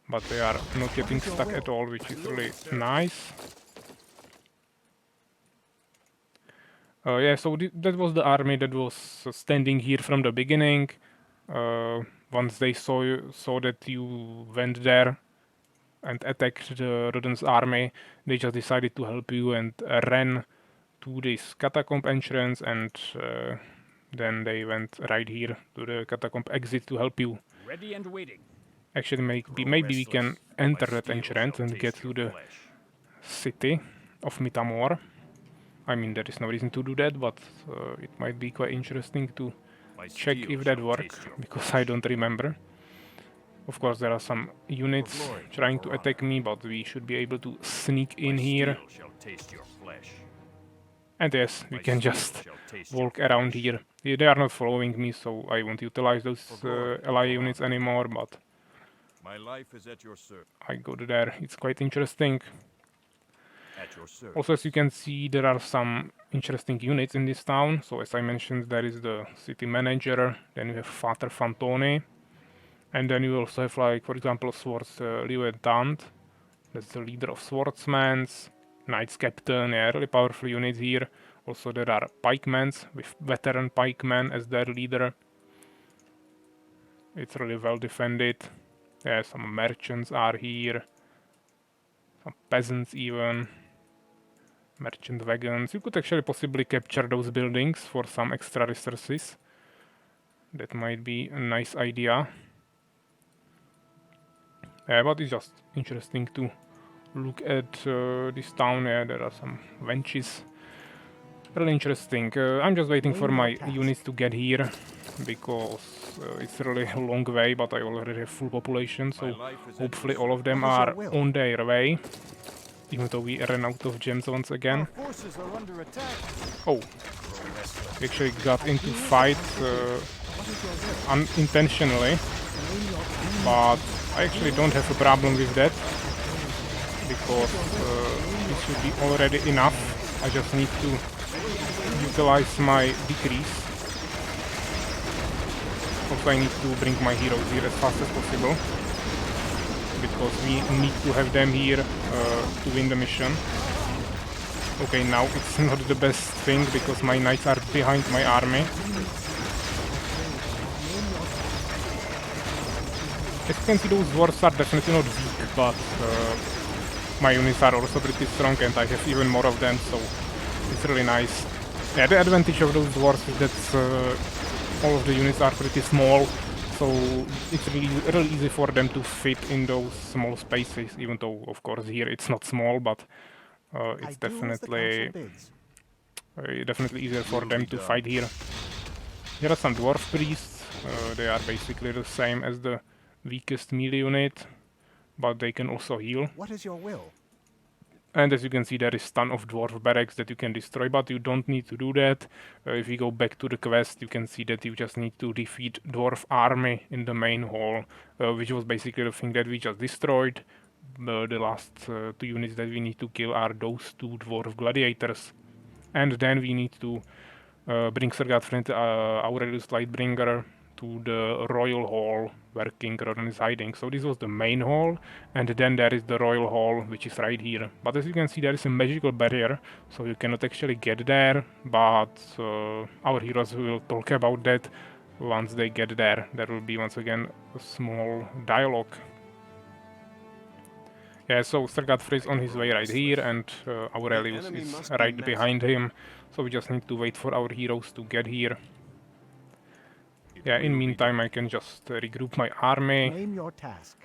[SPEAKER 1] But they are not getting stuck at all, which is really nice. Yeah, so that was the army that was standing here from the beginning. Once they saw that you went there and attacked the Rodden's army, they just decided to help you and ran to this catacomb entrance, and then they went right here to the catacomb exit to help you.
[SPEAKER 5] Ready and waiting.
[SPEAKER 1] Actually, maybe we can enter that entrance and get to the city of Mitamor. I mean, there is no reason to do that, but it might be quite interesting to check if that works, because I don't remember. Of course, there are some units trying to attack me, but we should be able to sneak in here. And yes, we can just walk around here. They are not following me, so I won't utilize those ally units anymore, but
[SPEAKER 5] My life is at your service.
[SPEAKER 1] I go there. It's quite interesting.
[SPEAKER 5] At your service.
[SPEAKER 1] Also, as you can see, there are some interesting units in this town. So as I mentioned, there is the city manager, then you have Frater Fantoni, and then you also have, like, for example, Swords Lieutenant. That's the leader of swordsmen, Knights Captain, yeah, really powerful units here. Also there are pikemen, with veteran pikemen as their leader. It's really well defended. Yeah, some merchants are here, some peasants even. Merchant wagons. You could actually possibly capture those buildings for some extra resources. That might be a nice idea. Yeah, but it's just interesting to look at this town. Yeah, there are some benches. Really interesting. I'm just waiting for my units to get here, because it's really a long way, but I already have full population, so hopefully all of them are on their way. Even though we ran out of gems once again. Oh, we actually got into fight unintentionally, but I actually don't have a problem with that, because it should be already enough. I just need to utilize my decrease. Also, I need to bring my heroes here as fast as possible, because we need to have them here to win the mission. Okay, now it's not the best thing, because my knights are behind my army. As you can see, those dwarves are definitely not weak, but my units are also pretty strong, and I have even more of them, so it's really nice. Yeah, the advantage of those dwarves is that all of the units are pretty small, so it's really easy for them to fit in those small spaces, even though, of course, here it's not small, but it's definitely easier for them to fight here. Here are some dwarf priests. They are basically the same as the weakest melee unit, but they can also heal.
[SPEAKER 6] What is your will?
[SPEAKER 1] And as you can see, there is a ton of dwarf barracks that you can destroy, but you don't need to do that. If you go back to the quest, you can see that you just need to defeat dwarf army in the main hall, which was basically the thing that we just destroyed. The last two units that we need to kill are those two dwarf gladiators. And then we need to bring Sergat Friend, Aurelius Lightbringer, to the royal hall where King Rodden is hiding. So this was the main hall, and then there is the royal hall, which is right here. But as you can see, there is a magical barrier, so you cannot actually get there, but our heroes will talk about that once they get there. There will be once again a small dialogue. Yeah, so Sir Godfrey is on his way right here, and Aurelius is right behind him, so we just need to wait for our heroes to get here. Yeah, in meantime I can just regroup my army.
[SPEAKER 6] Name your task.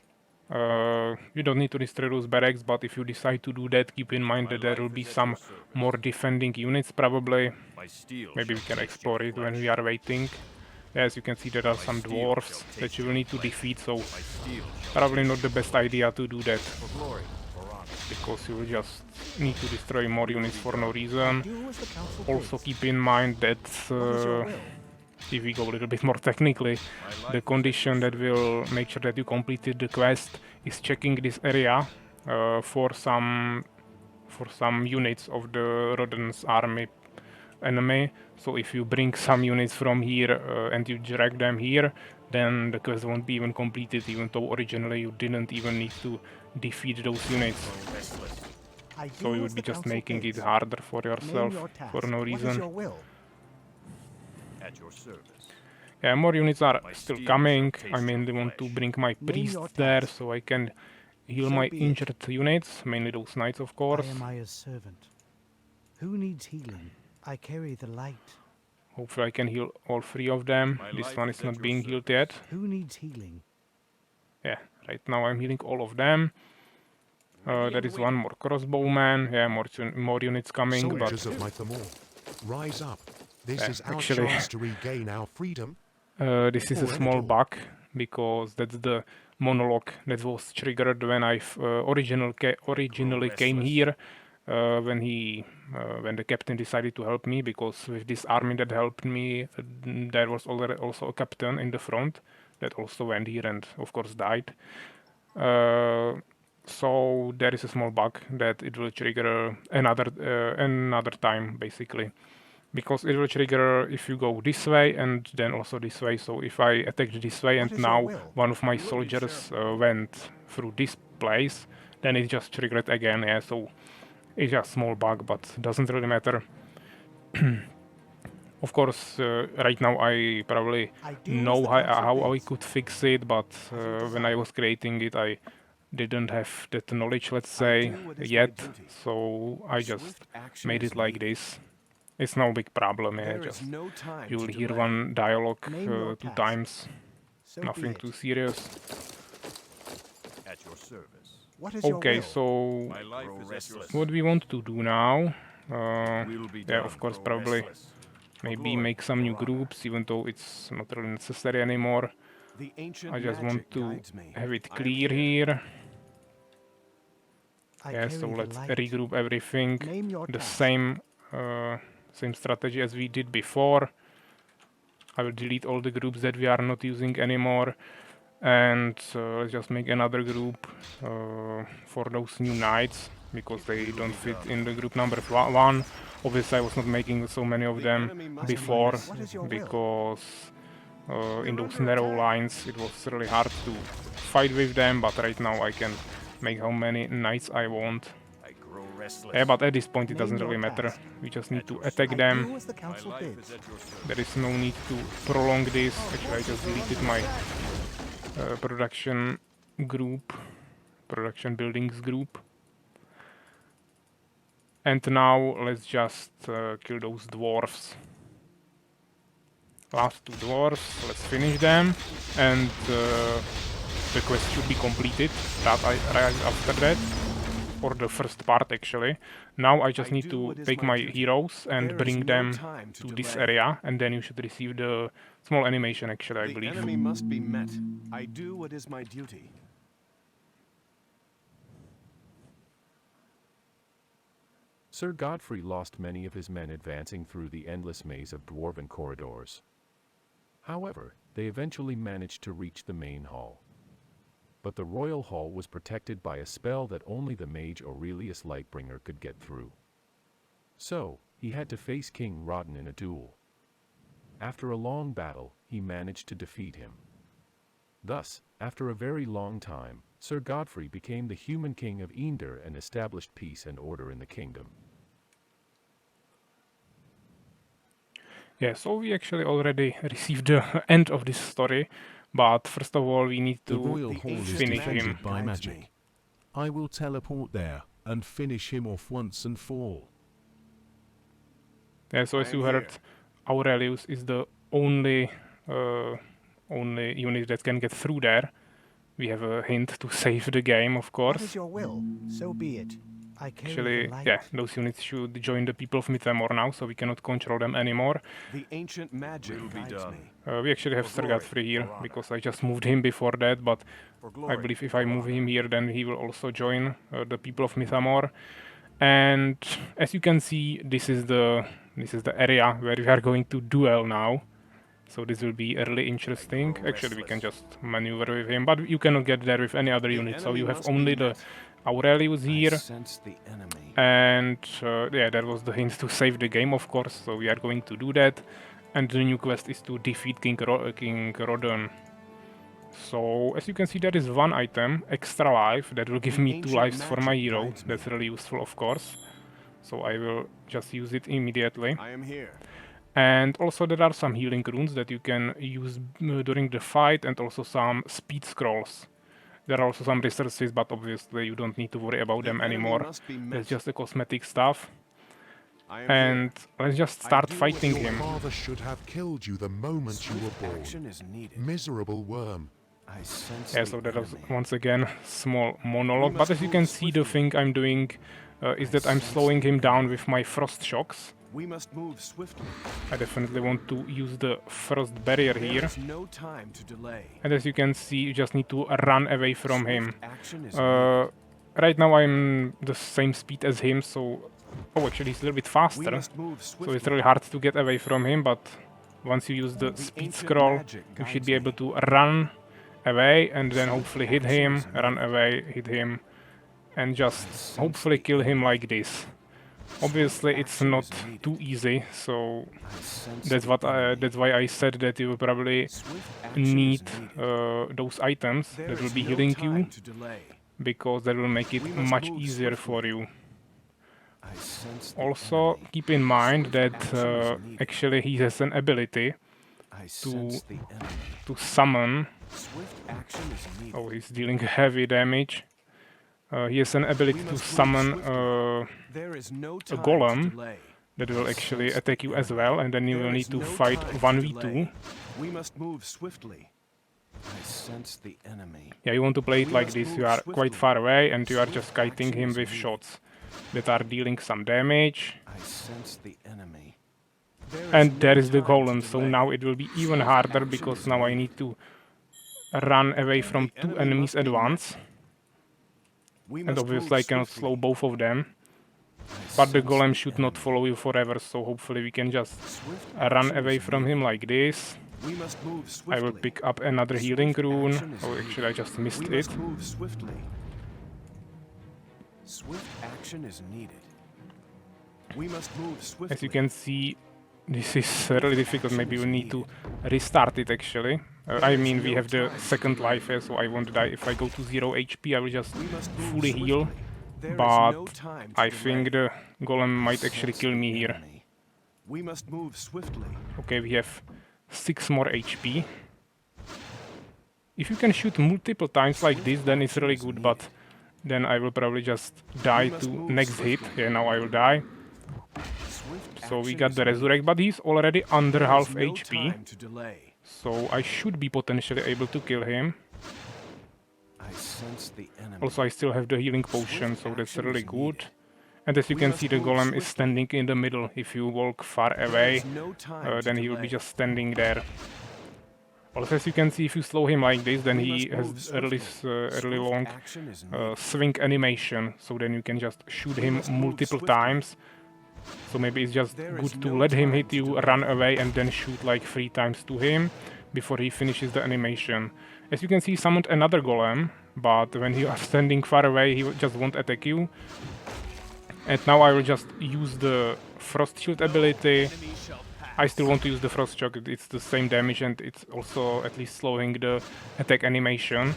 [SPEAKER 1] You don't need to destroy those barracks, but if you decide to do that, keep in mind that there will be some more defending units probably. Maybe we can explore it when we are waiting. As you can see, there are some dwarves that you will need to defeat, so probably not the best idea to do that, because you will just need to destroy more units for no reason.
[SPEAKER 6] Do as the council
[SPEAKER 1] Also
[SPEAKER 6] bids.
[SPEAKER 1] keep in mind that
[SPEAKER 6] What is your will?
[SPEAKER 1] if we go a little bit more technically, the condition that will make sure that you completed the quest is checking this area for some units of the Rodden's army enemy. So if you bring some units from here and you drag them here, then the quest won't be even completed, even though originally you didn't even need to defeat those units.
[SPEAKER 6] I
[SPEAKER 1] So
[SPEAKER 6] do
[SPEAKER 1] you
[SPEAKER 6] as
[SPEAKER 1] would be
[SPEAKER 6] the
[SPEAKER 1] just
[SPEAKER 6] council
[SPEAKER 1] making it
[SPEAKER 6] bids.
[SPEAKER 1] harder for
[SPEAKER 6] Name
[SPEAKER 1] yourself
[SPEAKER 6] your task.
[SPEAKER 1] for no
[SPEAKER 6] What is
[SPEAKER 1] reason.
[SPEAKER 6] your will?
[SPEAKER 5] At your service.
[SPEAKER 1] Yeah, more units are still
[SPEAKER 5] steel
[SPEAKER 1] coming.
[SPEAKER 5] shall
[SPEAKER 1] I
[SPEAKER 5] taste
[SPEAKER 1] mainly
[SPEAKER 5] your
[SPEAKER 1] want to
[SPEAKER 5] flesh.
[SPEAKER 1] bring my
[SPEAKER 6] Name
[SPEAKER 1] priests
[SPEAKER 6] your
[SPEAKER 1] there
[SPEAKER 6] task.
[SPEAKER 1] so I can heal
[SPEAKER 6] So
[SPEAKER 1] my
[SPEAKER 6] be it.
[SPEAKER 1] injured units, mainly those knights of course.
[SPEAKER 6] I am Aya's servant. Who needs healing? I carry the light.
[SPEAKER 1] Hopefully I can heal all three of them.
[SPEAKER 5] My
[SPEAKER 1] This
[SPEAKER 5] life
[SPEAKER 1] one
[SPEAKER 5] is
[SPEAKER 1] is
[SPEAKER 5] at
[SPEAKER 1] not
[SPEAKER 5] your
[SPEAKER 1] being
[SPEAKER 5] service.
[SPEAKER 1] healed yet.
[SPEAKER 6] Who needs healing?
[SPEAKER 1] Yeah, right now I'm healing all of them. There is one more crossbowman. Yeah, more units coming, but
[SPEAKER 3] Soldiers of Mythamor, rise up. This
[SPEAKER 1] Yeah,
[SPEAKER 3] is our
[SPEAKER 1] actually-
[SPEAKER 3] chance to regain our freedom.
[SPEAKER 1] this is a
[SPEAKER 3] Or
[SPEAKER 1] small
[SPEAKER 3] Enedor.
[SPEAKER 1] bug, because that's the monologue that was triggered when I originally came here, when the captain decided to help me, because with this army that helped me, there was already also a captain in the front that also went here and of course died. So there is a small bug that it will trigger another time basically, because it will trigger if you go this way and then also this way. So if I attacked this way and
[SPEAKER 6] What is your
[SPEAKER 1] now
[SPEAKER 6] will?
[SPEAKER 1] one of my soldiers went through this place, then it just triggered again. Yeah, so it's just a small bug, but doesn't really matter. Of course, right now I probably
[SPEAKER 6] I do
[SPEAKER 1] know
[SPEAKER 6] as the council
[SPEAKER 1] how I
[SPEAKER 6] bids.
[SPEAKER 1] could fix it, but
[SPEAKER 6] As you
[SPEAKER 1] when I
[SPEAKER 6] desire.
[SPEAKER 1] was creating it, I didn't have that knowledge, let's
[SPEAKER 4] I
[SPEAKER 1] say,
[SPEAKER 4] do what is my
[SPEAKER 1] yet,
[SPEAKER 4] duty.
[SPEAKER 1] so I just
[SPEAKER 4] Swift action
[SPEAKER 1] made
[SPEAKER 4] is
[SPEAKER 1] it like
[SPEAKER 4] needed.
[SPEAKER 1] this. It's no big problem, yeah,
[SPEAKER 4] There is
[SPEAKER 1] just
[SPEAKER 4] no time
[SPEAKER 1] you will
[SPEAKER 4] to
[SPEAKER 1] hear
[SPEAKER 4] delay.
[SPEAKER 1] one dialogue
[SPEAKER 6] Name your
[SPEAKER 1] 2
[SPEAKER 6] task.
[SPEAKER 1] times,
[SPEAKER 6] So be
[SPEAKER 1] nothing
[SPEAKER 6] it.
[SPEAKER 1] too serious.
[SPEAKER 5] At your service.
[SPEAKER 6] What is your
[SPEAKER 1] Okay,
[SPEAKER 6] will?
[SPEAKER 1] so
[SPEAKER 5] My life is restless.
[SPEAKER 1] what we want to do now,
[SPEAKER 5] Will be
[SPEAKER 1] yeah,
[SPEAKER 5] done.
[SPEAKER 1] of course,
[SPEAKER 5] Grow
[SPEAKER 1] probably
[SPEAKER 5] restless.
[SPEAKER 1] maybe
[SPEAKER 5] glory,
[SPEAKER 1] make some new
[SPEAKER 5] for honor.
[SPEAKER 1] groups, even though it's not really necessary anymore.
[SPEAKER 4] The ancient
[SPEAKER 1] I just
[SPEAKER 4] magic
[SPEAKER 1] want to
[SPEAKER 4] guides me.
[SPEAKER 1] have it
[SPEAKER 5] I am
[SPEAKER 1] clear
[SPEAKER 5] here.
[SPEAKER 1] here.
[SPEAKER 6] I
[SPEAKER 1] Yeah,
[SPEAKER 6] carry
[SPEAKER 1] so
[SPEAKER 6] the
[SPEAKER 1] let's
[SPEAKER 6] light.
[SPEAKER 1] regroup everything.
[SPEAKER 6] Name your
[SPEAKER 1] The
[SPEAKER 6] task.
[SPEAKER 1] same strategy as we did before. I will delete all the groups that we are not using anymore, and let's just make another group for those new knights, because they don't fit in the group number 1. Obviously I was not making so many of
[SPEAKER 4] The
[SPEAKER 1] them
[SPEAKER 4] enemy must
[SPEAKER 1] before,
[SPEAKER 4] be
[SPEAKER 6] What is your will?
[SPEAKER 1] because in
[SPEAKER 4] We're
[SPEAKER 1] those
[SPEAKER 4] under
[SPEAKER 1] narrow
[SPEAKER 4] attack.
[SPEAKER 1] lines it was really hard to fight with them, but right now I can make how many knights I want.
[SPEAKER 5] I grow restless.
[SPEAKER 1] Yeah, but at this point it
[SPEAKER 6] Name
[SPEAKER 1] doesn't
[SPEAKER 6] your
[SPEAKER 1] really matter.
[SPEAKER 6] task.
[SPEAKER 1] We just need
[SPEAKER 5] At
[SPEAKER 1] to
[SPEAKER 5] your
[SPEAKER 1] attack
[SPEAKER 6] I
[SPEAKER 1] them.
[SPEAKER 6] do as the
[SPEAKER 5] My
[SPEAKER 6] council
[SPEAKER 5] life
[SPEAKER 6] bids.
[SPEAKER 5] is at your service.
[SPEAKER 1] There is no need to prolong this. Actually, I just deleted my production buildings group. And now let's just kill those dwarves. Last 2 dwarves, let's finish them, and the quest should be completed right after that. Or the first part actually. Now I just
[SPEAKER 4] I
[SPEAKER 1] need
[SPEAKER 4] do
[SPEAKER 1] to
[SPEAKER 4] what is
[SPEAKER 1] take
[SPEAKER 4] my
[SPEAKER 1] my
[SPEAKER 4] duty.
[SPEAKER 1] heroes and
[SPEAKER 4] There is
[SPEAKER 1] bring
[SPEAKER 4] no
[SPEAKER 1] them
[SPEAKER 4] time to
[SPEAKER 1] to this
[SPEAKER 4] delay.
[SPEAKER 1] area, and then you should receive the small animation actually, I
[SPEAKER 4] The
[SPEAKER 1] believe.
[SPEAKER 4] enemy must be met. I do what is my duty.
[SPEAKER 2] Sir Godfrey lost many of his men advancing through the endless maze of dwarven corridors. However, they eventually managed to reach the main hall. But the royal hall was protected by a spell that only the mage Aurelius Lightbringer could get through. So, he had to face King Rodden in a duel. After a long battle, he managed to defeat him. Thus, after a very long time, Sir Godfrey became the human king of Enedor and established peace and order in the kingdom.
[SPEAKER 1] Yeah, so we actually already received the end of this story, but first of all we need
[SPEAKER 3] The
[SPEAKER 1] to
[SPEAKER 3] royal hall is
[SPEAKER 1] finish him.
[SPEAKER 3] defended by
[SPEAKER 4] Guides
[SPEAKER 3] magic.
[SPEAKER 4] me.
[SPEAKER 3] I will teleport there and finish him off once and for all.
[SPEAKER 1] Yeah, so
[SPEAKER 4] I
[SPEAKER 1] as
[SPEAKER 4] am
[SPEAKER 1] you heard, Aurelius is the only unit that can get through there. We have a hint to save the game, of
[SPEAKER 6] What
[SPEAKER 1] course.
[SPEAKER 6] is your will? So be it. I carry
[SPEAKER 1] Actually,
[SPEAKER 6] the light.
[SPEAKER 1] yeah, those units should join the people of Mythamor now, so we cannot control them anymore.
[SPEAKER 4] The ancient magic
[SPEAKER 5] Will be
[SPEAKER 4] guides
[SPEAKER 5] done.
[SPEAKER 4] me.
[SPEAKER 1] We actually have
[SPEAKER 5] For
[SPEAKER 1] Sir
[SPEAKER 5] glory,
[SPEAKER 1] Godfrey here,
[SPEAKER 5] for honor.
[SPEAKER 1] because I just moved him before that, but
[SPEAKER 5] For
[SPEAKER 1] I
[SPEAKER 5] glory,
[SPEAKER 1] believe if
[SPEAKER 5] for
[SPEAKER 1] I move
[SPEAKER 5] honor.
[SPEAKER 1] him here, then he will also join the people of Mythamor. And as you can see, this is the area where we are going to duel now. So this will be really interesting.
[SPEAKER 5] grow
[SPEAKER 1] Actually, we can
[SPEAKER 5] restless.
[SPEAKER 1] just maneuver with him, but you cannot get there with any other
[SPEAKER 4] The
[SPEAKER 1] unit. So
[SPEAKER 4] enemy
[SPEAKER 1] you have
[SPEAKER 4] must be
[SPEAKER 1] only the
[SPEAKER 4] met.
[SPEAKER 1] Aurelius
[SPEAKER 4] I
[SPEAKER 1] here.
[SPEAKER 4] sense the enemy.
[SPEAKER 1] And yeah, that was the hint to save the game, of course. So we are going to do that. And the new quest is to defeat King Rodon. So as you can see, there is one item, extra life, that will give
[SPEAKER 4] The
[SPEAKER 1] me 2
[SPEAKER 4] ancient
[SPEAKER 1] lives for my
[SPEAKER 4] magic
[SPEAKER 1] hero.
[SPEAKER 4] guides me.
[SPEAKER 1] That's really useful, of course. So I will just use it immediately.
[SPEAKER 4] I am here.
[SPEAKER 1] And also there are some healing runes that you can use during the fight, and also some speed scrolls. There are also some resources, but obviously you don't need to worry about
[SPEAKER 4] The
[SPEAKER 1] them
[SPEAKER 4] enemy
[SPEAKER 1] anymore.
[SPEAKER 4] must be met.
[SPEAKER 1] That's just the cosmetic stuff.
[SPEAKER 4] I am
[SPEAKER 1] And let's just
[SPEAKER 4] I
[SPEAKER 1] start
[SPEAKER 4] do what
[SPEAKER 1] fighting
[SPEAKER 4] your
[SPEAKER 1] him.
[SPEAKER 3] Father should have killed you the
[SPEAKER 4] here.
[SPEAKER 3] moment you were
[SPEAKER 4] Swift
[SPEAKER 3] born.
[SPEAKER 4] action is needed.
[SPEAKER 3] Miserable worm.
[SPEAKER 4] I sense
[SPEAKER 1] Yeah,
[SPEAKER 4] the
[SPEAKER 1] so that was
[SPEAKER 4] enemy.
[SPEAKER 1] once again small monologue.
[SPEAKER 4] We
[SPEAKER 1] But
[SPEAKER 4] must
[SPEAKER 1] as you
[SPEAKER 4] move
[SPEAKER 1] can see, the
[SPEAKER 4] swiftly.
[SPEAKER 1] thing I'm doing is that I'm
[SPEAKER 4] sense
[SPEAKER 1] slowing
[SPEAKER 4] the
[SPEAKER 1] him down
[SPEAKER 4] enemy.
[SPEAKER 1] with my frost shocks.
[SPEAKER 4] We must move swiftly.
[SPEAKER 1] I definitely want to use the frost barrier
[SPEAKER 4] There
[SPEAKER 1] here.
[SPEAKER 4] is no time to delay.
[SPEAKER 1] And as you can see, you just need to run away from him.
[SPEAKER 4] Swift action is
[SPEAKER 1] Right now I'm the same speed as him, so... Oh, actually he's a little bit
[SPEAKER 4] needed. We
[SPEAKER 1] faster.
[SPEAKER 4] must move
[SPEAKER 1] So
[SPEAKER 4] swiftly.
[SPEAKER 1] it's really hard to get away from him, but once you use the
[SPEAKER 4] The
[SPEAKER 1] speed
[SPEAKER 4] ancient
[SPEAKER 1] scroll,
[SPEAKER 4] magic
[SPEAKER 1] you should
[SPEAKER 4] guides
[SPEAKER 1] be able
[SPEAKER 4] me.
[SPEAKER 1] to run away and then
[SPEAKER 4] Swift
[SPEAKER 1] hopefully hit
[SPEAKER 4] action
[SPEAKER 1] him,
[SPEAKER 4] is
[SPEAKER 1] run
[SPEAKER 4] needed.
[SPEAKER 1] away, hit him, and just
[SPEAKER 4] sense
[SPEAKER 1] hopefully
[SPEAKER 4] the
[SPEAKER 1] kill him like this. Obviously it's
[SPEAKER 4] action
[SPEAKER 1] not
[SPEAKER 4] is needed.
[SPEAKER 1] too easy, so
[SPEAKER 4] I sense
[SPEAKER 1] that's
[SPEAKER 4] the
[SPEAKER 1] what
[SPEAKER 4] enemy.
[SPEAKER 1] that's why I said that you will probably
[SPEAKER 4] Swift action is
[SPEAKER 1] need
[SPEAKER 4] needed.
[SPEAKER 1] those items
[SPEAKER 4] There
[SPEAKER 1] that will
[SPEAKER 4] is
[SPEAKER 1] be
[SPEAKER 4] no
[SPEAKER 1] healing
[SPEAKER 4] time
[SPEAKER 1] you,
[SPEAKER 4] to delay.
[SPEAKER 1] because that will make it
[SPEAKER 4] We must
[SPEAKER 1] much
[SPEAKER 4] move
[SPEAKER 1] easier
[SPEAKER 4] swiftly.
[SPEAKER 1] for you.
[SPEAKER 4] I sense the
[SPEAKER 1] Also,
[SPEAKER 4] enemy.
[SPEAKER 1] keep in mind
[SPEAKER 4] Swift
[SPEAKER 1] that
[SPEAKER 4] action is needed.
[SPEAKER 1] actually he has an ability
[SPEAKER 4] I sense the enemy.
[SPEAKER 1] to summon.
[SPEAKER 4] Swift action is needed.
[SPEAKER 1] Oh, he's dealing heavy damage. He has an ability
[SPEAKER 4] We
[SPEAKER 1] to
[SPEAKER 4] must move
[SPEAKER 1] summon
[SPEAKER 4] swiftly. There is no time
[SPEAKER 1] golem
[SPEAKER 4] to delay.
[SPEAKER 1] that will
[SPEAKER 4] I
[SPEAKER 1] actually
[SPEAKER 4] sense
[SPEAKER 1] attack
[SPEAKER 4] the
[SPEAKER 1] you as
[SPEAKER 4] enemy.
[SPEAKER 1] well, and then you
[SPEAKER 4] There
[SPEAKER 1] will
[SPEAKER 4] is
[SPEAKER 1] need to
[SPEAKER 4] no
[SPEAKER 1] fight
[SPEAKER 4] time to
[SPEAKER 1] 1v2.
[SPEAKER 4] delay. We must move swiftly. I sense the enemy.
[SPEAKER 1] Yeah, you want to play it
[SPEAKER 4] We
[SPEAKER 1] like
[SPEAKER 4] must
[SPEAKER 1] this.
[SPEAKER 4] move
[SPEAKER 1] You are quite
[SPEAKER 4] swiftly.
[SPEAKER 1] far away, and you are
[SPEAKER 4] Swift
[SPEAKER 1] just kiting
[SPEAKER 4] action
[SPEAKER 1] him
[SPEAKER 4] is
[SPEAKER 1] with
[SPEAKER 4] needed.
[SPEAKER 1] shots that are dealing some damage.
[SPEAKER 4] I sense the enemy. There
[SPEAKER 1] And
[SPEAKER 4] no
[SPEAKER 1] there is the
[SPEAKER 4] time to
[SPEAKER 1] golem, so
[SPEAKER 4] delay.
[SPEAKER 1] now it will be even
[SPEAKER 4] Swift
[SPEAKER 1] harder
[SPEAKER 4] action
[SPEAKER 1] because
[SPEAKER 4] is
[SPEAKER 1] now I
[SPEAKER 4] needed.
[SPEAKER 1] need to run away from
[SPEAKER 4] The
[SPEAKER 1] 2
[SPEAKER 4] enemy
[SPEAKER 1] enemies
[SPEAKER 4] must
[SPEAKER 1] at
[SPEAKER 4] be met.
[SPEAKER 1] once.
[SPEAKER 4] We
[SPEAKER 1] And
[SPEAKER 4] must
[SPEAKER 1] obviously
[SPEAKER 4] move
[SPEAKER 1] I cannot
[SPEAKER 4] swiftly.
[SPEAKER 1] slow both of them.
[SPEAKER 4] I
[SPEAKER 1] But the
[SPEAKER 4] sense
[SPEAKER 1] golem should not
[SPEAKER 4] enemy.
[SPEAKER 1] follow you forever, so hopefully we can just
[SPEAKER 4] Swift
[SPEAKER 1] run
[SPEAKER 4] action
[SPEAKER 1] away
[SPEAKER 4] is
[SPEAKER 1] from
[SPEAKER 4] needed.
[SPEAKER 1] him like this.
[SPEAKER 4] We must move
[SPEAKER 1] I
[SPEAKER 4] swiftly.
[SPEAKER 1] will pick up another healing
[SPEAKER 4] Swift
[SPEAKER 1] rune.
[SPEAKER 4] action is
[SPEAKER 1] Oh,
[SPEAKER 4] needed.
[SPEAKER 1] actually I just missed
[SPEAKER 4] We
[SPEAKER 1] it.
[SPEAKER 4] must move swiftly. Swift action is needed. We must move swiftly.
[SPEAKER 1] As you can see, this is really difficult. Maybe we need to restart it actually. I mean, we have the second life here, so I won't die. If I go to 0 HP, I will just
[SPEAKER 4] We must move
[SPEAKER 1] fully heal.
[SPEAKER 4] swiftly. There is
[SPEAKER 1] But
[SPEAKER 4] no time to
[SPEAKER 1] I
[SPEAKER 4] delay.
[SPEAKER 1] think the golem might
[SPEAKER 4] I
[SPEAKER 1] actually
[SPEAKER 4] sense
[SPEAKER 1] kill
[SPEAKER 4] the
[SPEAKER 1] me here.
[SPEAKER 4] enemy. We must move swiftly.
[SPEAKER 1] Okay, we have 6 more HP. If you can shoot multiple times like this, then it's really good, but then I will probably just die
[SPEAKER 4] must
[SPEAKER 1] to
[SPEAKER 4] move
[SPEAKER 1] next hit.
[SPEAKER 4] swiftly.
[SPEAKER 1] Yeah, now I will die.
[SPEAKER 4] Swift
[SPEAKER 1] So we
[SPEAKER 4] action
[SPEAKER 1] got
[SPEAKER 4] is
[SPEAKER 1] the
[SPEAKER 4] needed.
[SPEAKER 1] resurrect, but he's already under
[SPEAKER 4] There
[SPEAKER 1] half
[SPEAKER 4] is no
[SPEAKER 1] HP.
[SPEAKER 4] time to delay.
[SPEAKER 1] So I should be potentially able to kill him.
[SPEAKER 4] I sense the enemy.
[SPEAKER 1] Also, I still have the healing potion, so that's
[SPEAKER 4] action
[SPEAKER 1] really
[SPEAKER 4] is
[SPEAKER 1] good.
[SPEAKER 4] needed.
[SPEAKER 1] And as you
[SPEAKER 4] We
[SPEAKER 1] can
[SPEAKER 4] must
[SPEAKER 1] see, the
[SPEAKER 4] move
[SPEAKER 1] golem
[SPEAKER 4] swiftly.
[SPEAKER 1] is standing in the middle. If you walk far
[SPEAKER 4] There
[SPEAKER 1] away,
[SPEAKER 4] is no time to
[SPEAKER 1] then he will be
[SPEAKER 4] delay.
[SPEAKER 1] just standing there. Also, as you can see, if you slow him like this, then
[SPEAKER 4] We
[SPEAKER 1] he
[SPEAKER 4] must
[SPEAKER 1] has
[SPEAKER 4] move
[SPEAKER 1] a really,
[SPEAKER 4] swiftly.
[SPEAKER 1] really
[SPEAKER 4] Swift
[SPEAKER 1] long
[SPEAKER 4] action is needed.
[SPEAKER 1] swing animation. So then you can just shoot
[SPEAKER 4] We
[SPEAKER 1] him
[SPEAKER 4] must move
[SPEAKER 1] multiple
[SPEAKER 4] swiftly.
[SPEAKER 1] times. So maybe it's just
[SPEAKER 4] There is
[SPEAKER 1] good to
[SPEAKER 4] no
[SPEAKER 1] let him
[SPEAKER 4] time
[SPEAKER 1] hit
[SPEAKER 4] to
[SPEAKER 1] you,
[SPEAKER 4] delay.
[SPEAKER 1] run away, and then shoot like 3 times to him before he finishes the animation. As you can see, he summoned another golem, but when you are standing far away, he just won't attack you. And now I will just use the Frost Shield ability I still want to use the Frost Shock. It's the same damage and it's also at least slowing the attack animation.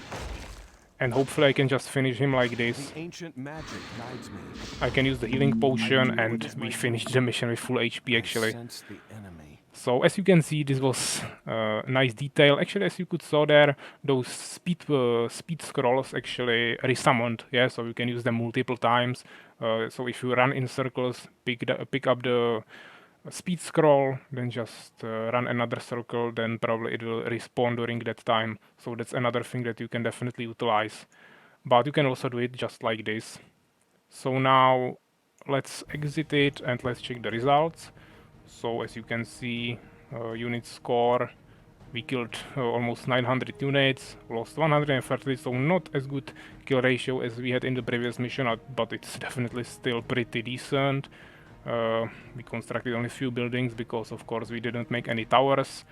[SPEAKER 1] And hopefully I can just finish him like this.
[SPEAKER 4] The ancient magic guides me.
[SPEAKER 1] I can use the healing potion
[SPEAKER 4] do what
[SPEAKER 1] and
[SPEAKER 4] is
[SPEAKER 1] we
[SPEAKER 4] my
[SPEAKER 1] finish
[SPEAKER 4] duty.
[SPEAKER 1] the mission with full HP
[SPEAKER 4] I
[SPEAKER 1] actually.
[SPEAKER 4] sense the enemy.
[SPEAKER 1] So as you can see, this was nice detail. Actually, as you could saw there, those speed scrolls actually resummoned. Yeah, so you can use them multiple times. So if you run in circles, pick up the speed scroll, then just run another circle, then probably it will respawn during that time. So that's another thing that you can definitely utilize. But you can also do it just like this. So now let's exit it and let's check the results. So as you can see, unit score, we killed almost 900 units, lost 130, so not as good kill ratio as we had in the previous mission, but it's definitely still pretty decent. We constructed only few buildings because of course we didn't make any towers,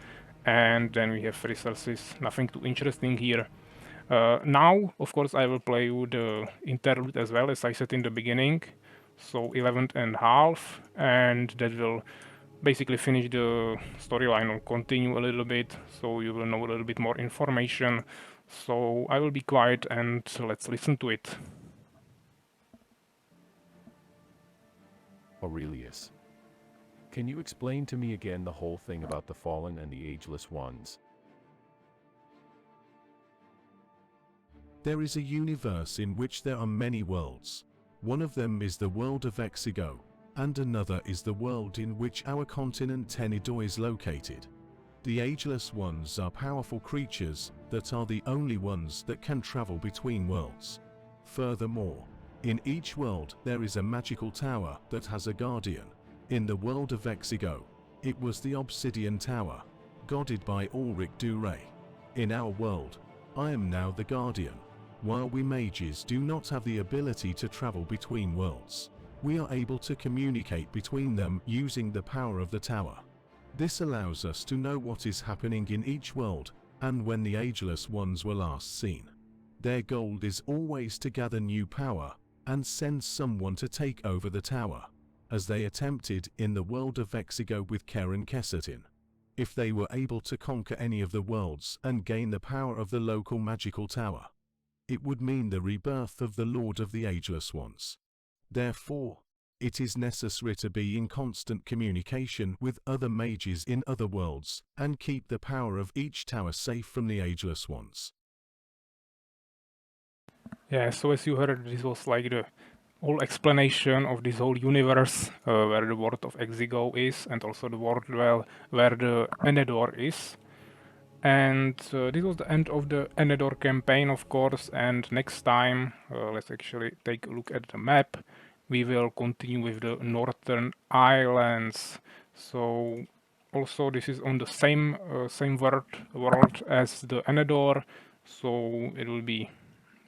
[SPEAKER 1] and then we have resources, nothing too interesting here. Now, of course, I will play you the interlude as well, as I said in the beginning. So 11th and half, and that will basically finish the storyline or continue a little bit, so you will know a little bit more information. So I will be quiet and let's listen to it.
[SPEAKER 2] Aurelius. Can you explain to me again the whole thing about the Fallen and the Ageless Ones?
[SPEAKER 3] There is a universe in which there are many worlds. One of them is the world of Exigo, and another is the world in which our continent Enedor is located. The Ageless Ones are powerful creatures that are the only ones that can travel between worlds. Furthermore, in each world there is a magical tower that has a guardian. In the world of Exigo, it was the Obsidian Tower, guarded by Ulrich Duray. In our world, I am now the guardian. While we mages do not have the ability to travel between worlds, we are able to communicate between them using the power of the tower. This allows us to know what is happening in each world and when the Ageless Ones were last seen. Their goal is always to gather new power and send someone to take over the tower, as they attempted in the world of Exigo with Karen Kesertin. If they were able to conquer any of the worlds and gain the power of the local magical tower, it would mean the rebirth of the Lord of the Ageless Ones. Therefore, it is necessary to be in constant communication with other mages in other worlds and keep the power of each tower safe from the Ageless Ones.
[SPEAKER 1] Yeah, so as you heard, this was like the whole explanation of this whole universe, where the world of Exigo is, and also the world where the Enedor is. And this was the end of the Enedor campaign, of course, and next time, let's actually take a look at the map. We will continue with the Northern Islands. So also this is on the same world as the Enedor, so it will be,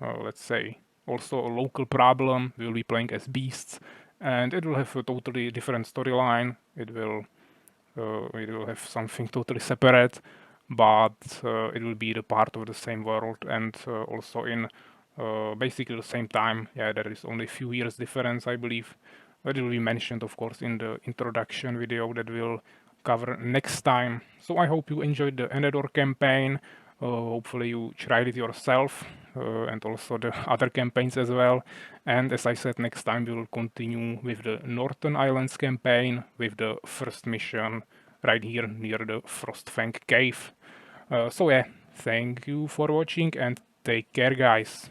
[SPEAKER 1] let's say, also a local problem. We will be playing as beasts, and it will have a totally different storyline. It will have something totally separate, but it will be the part of the same world and also in basically the same time. Yeah, there is only a few years difference, I believe. But it will be mentioned, of course, in the introduction video that we'll cover next time. So I hope you enjoyed the Enedor campaign. Hopefully you tried it yourself and also the other campaigns as well. And as I said, next time we will continue with the Northern Islands campaign with the first mission right here near the Frostfang cave. So yeah, thank you for watching and take care, guys.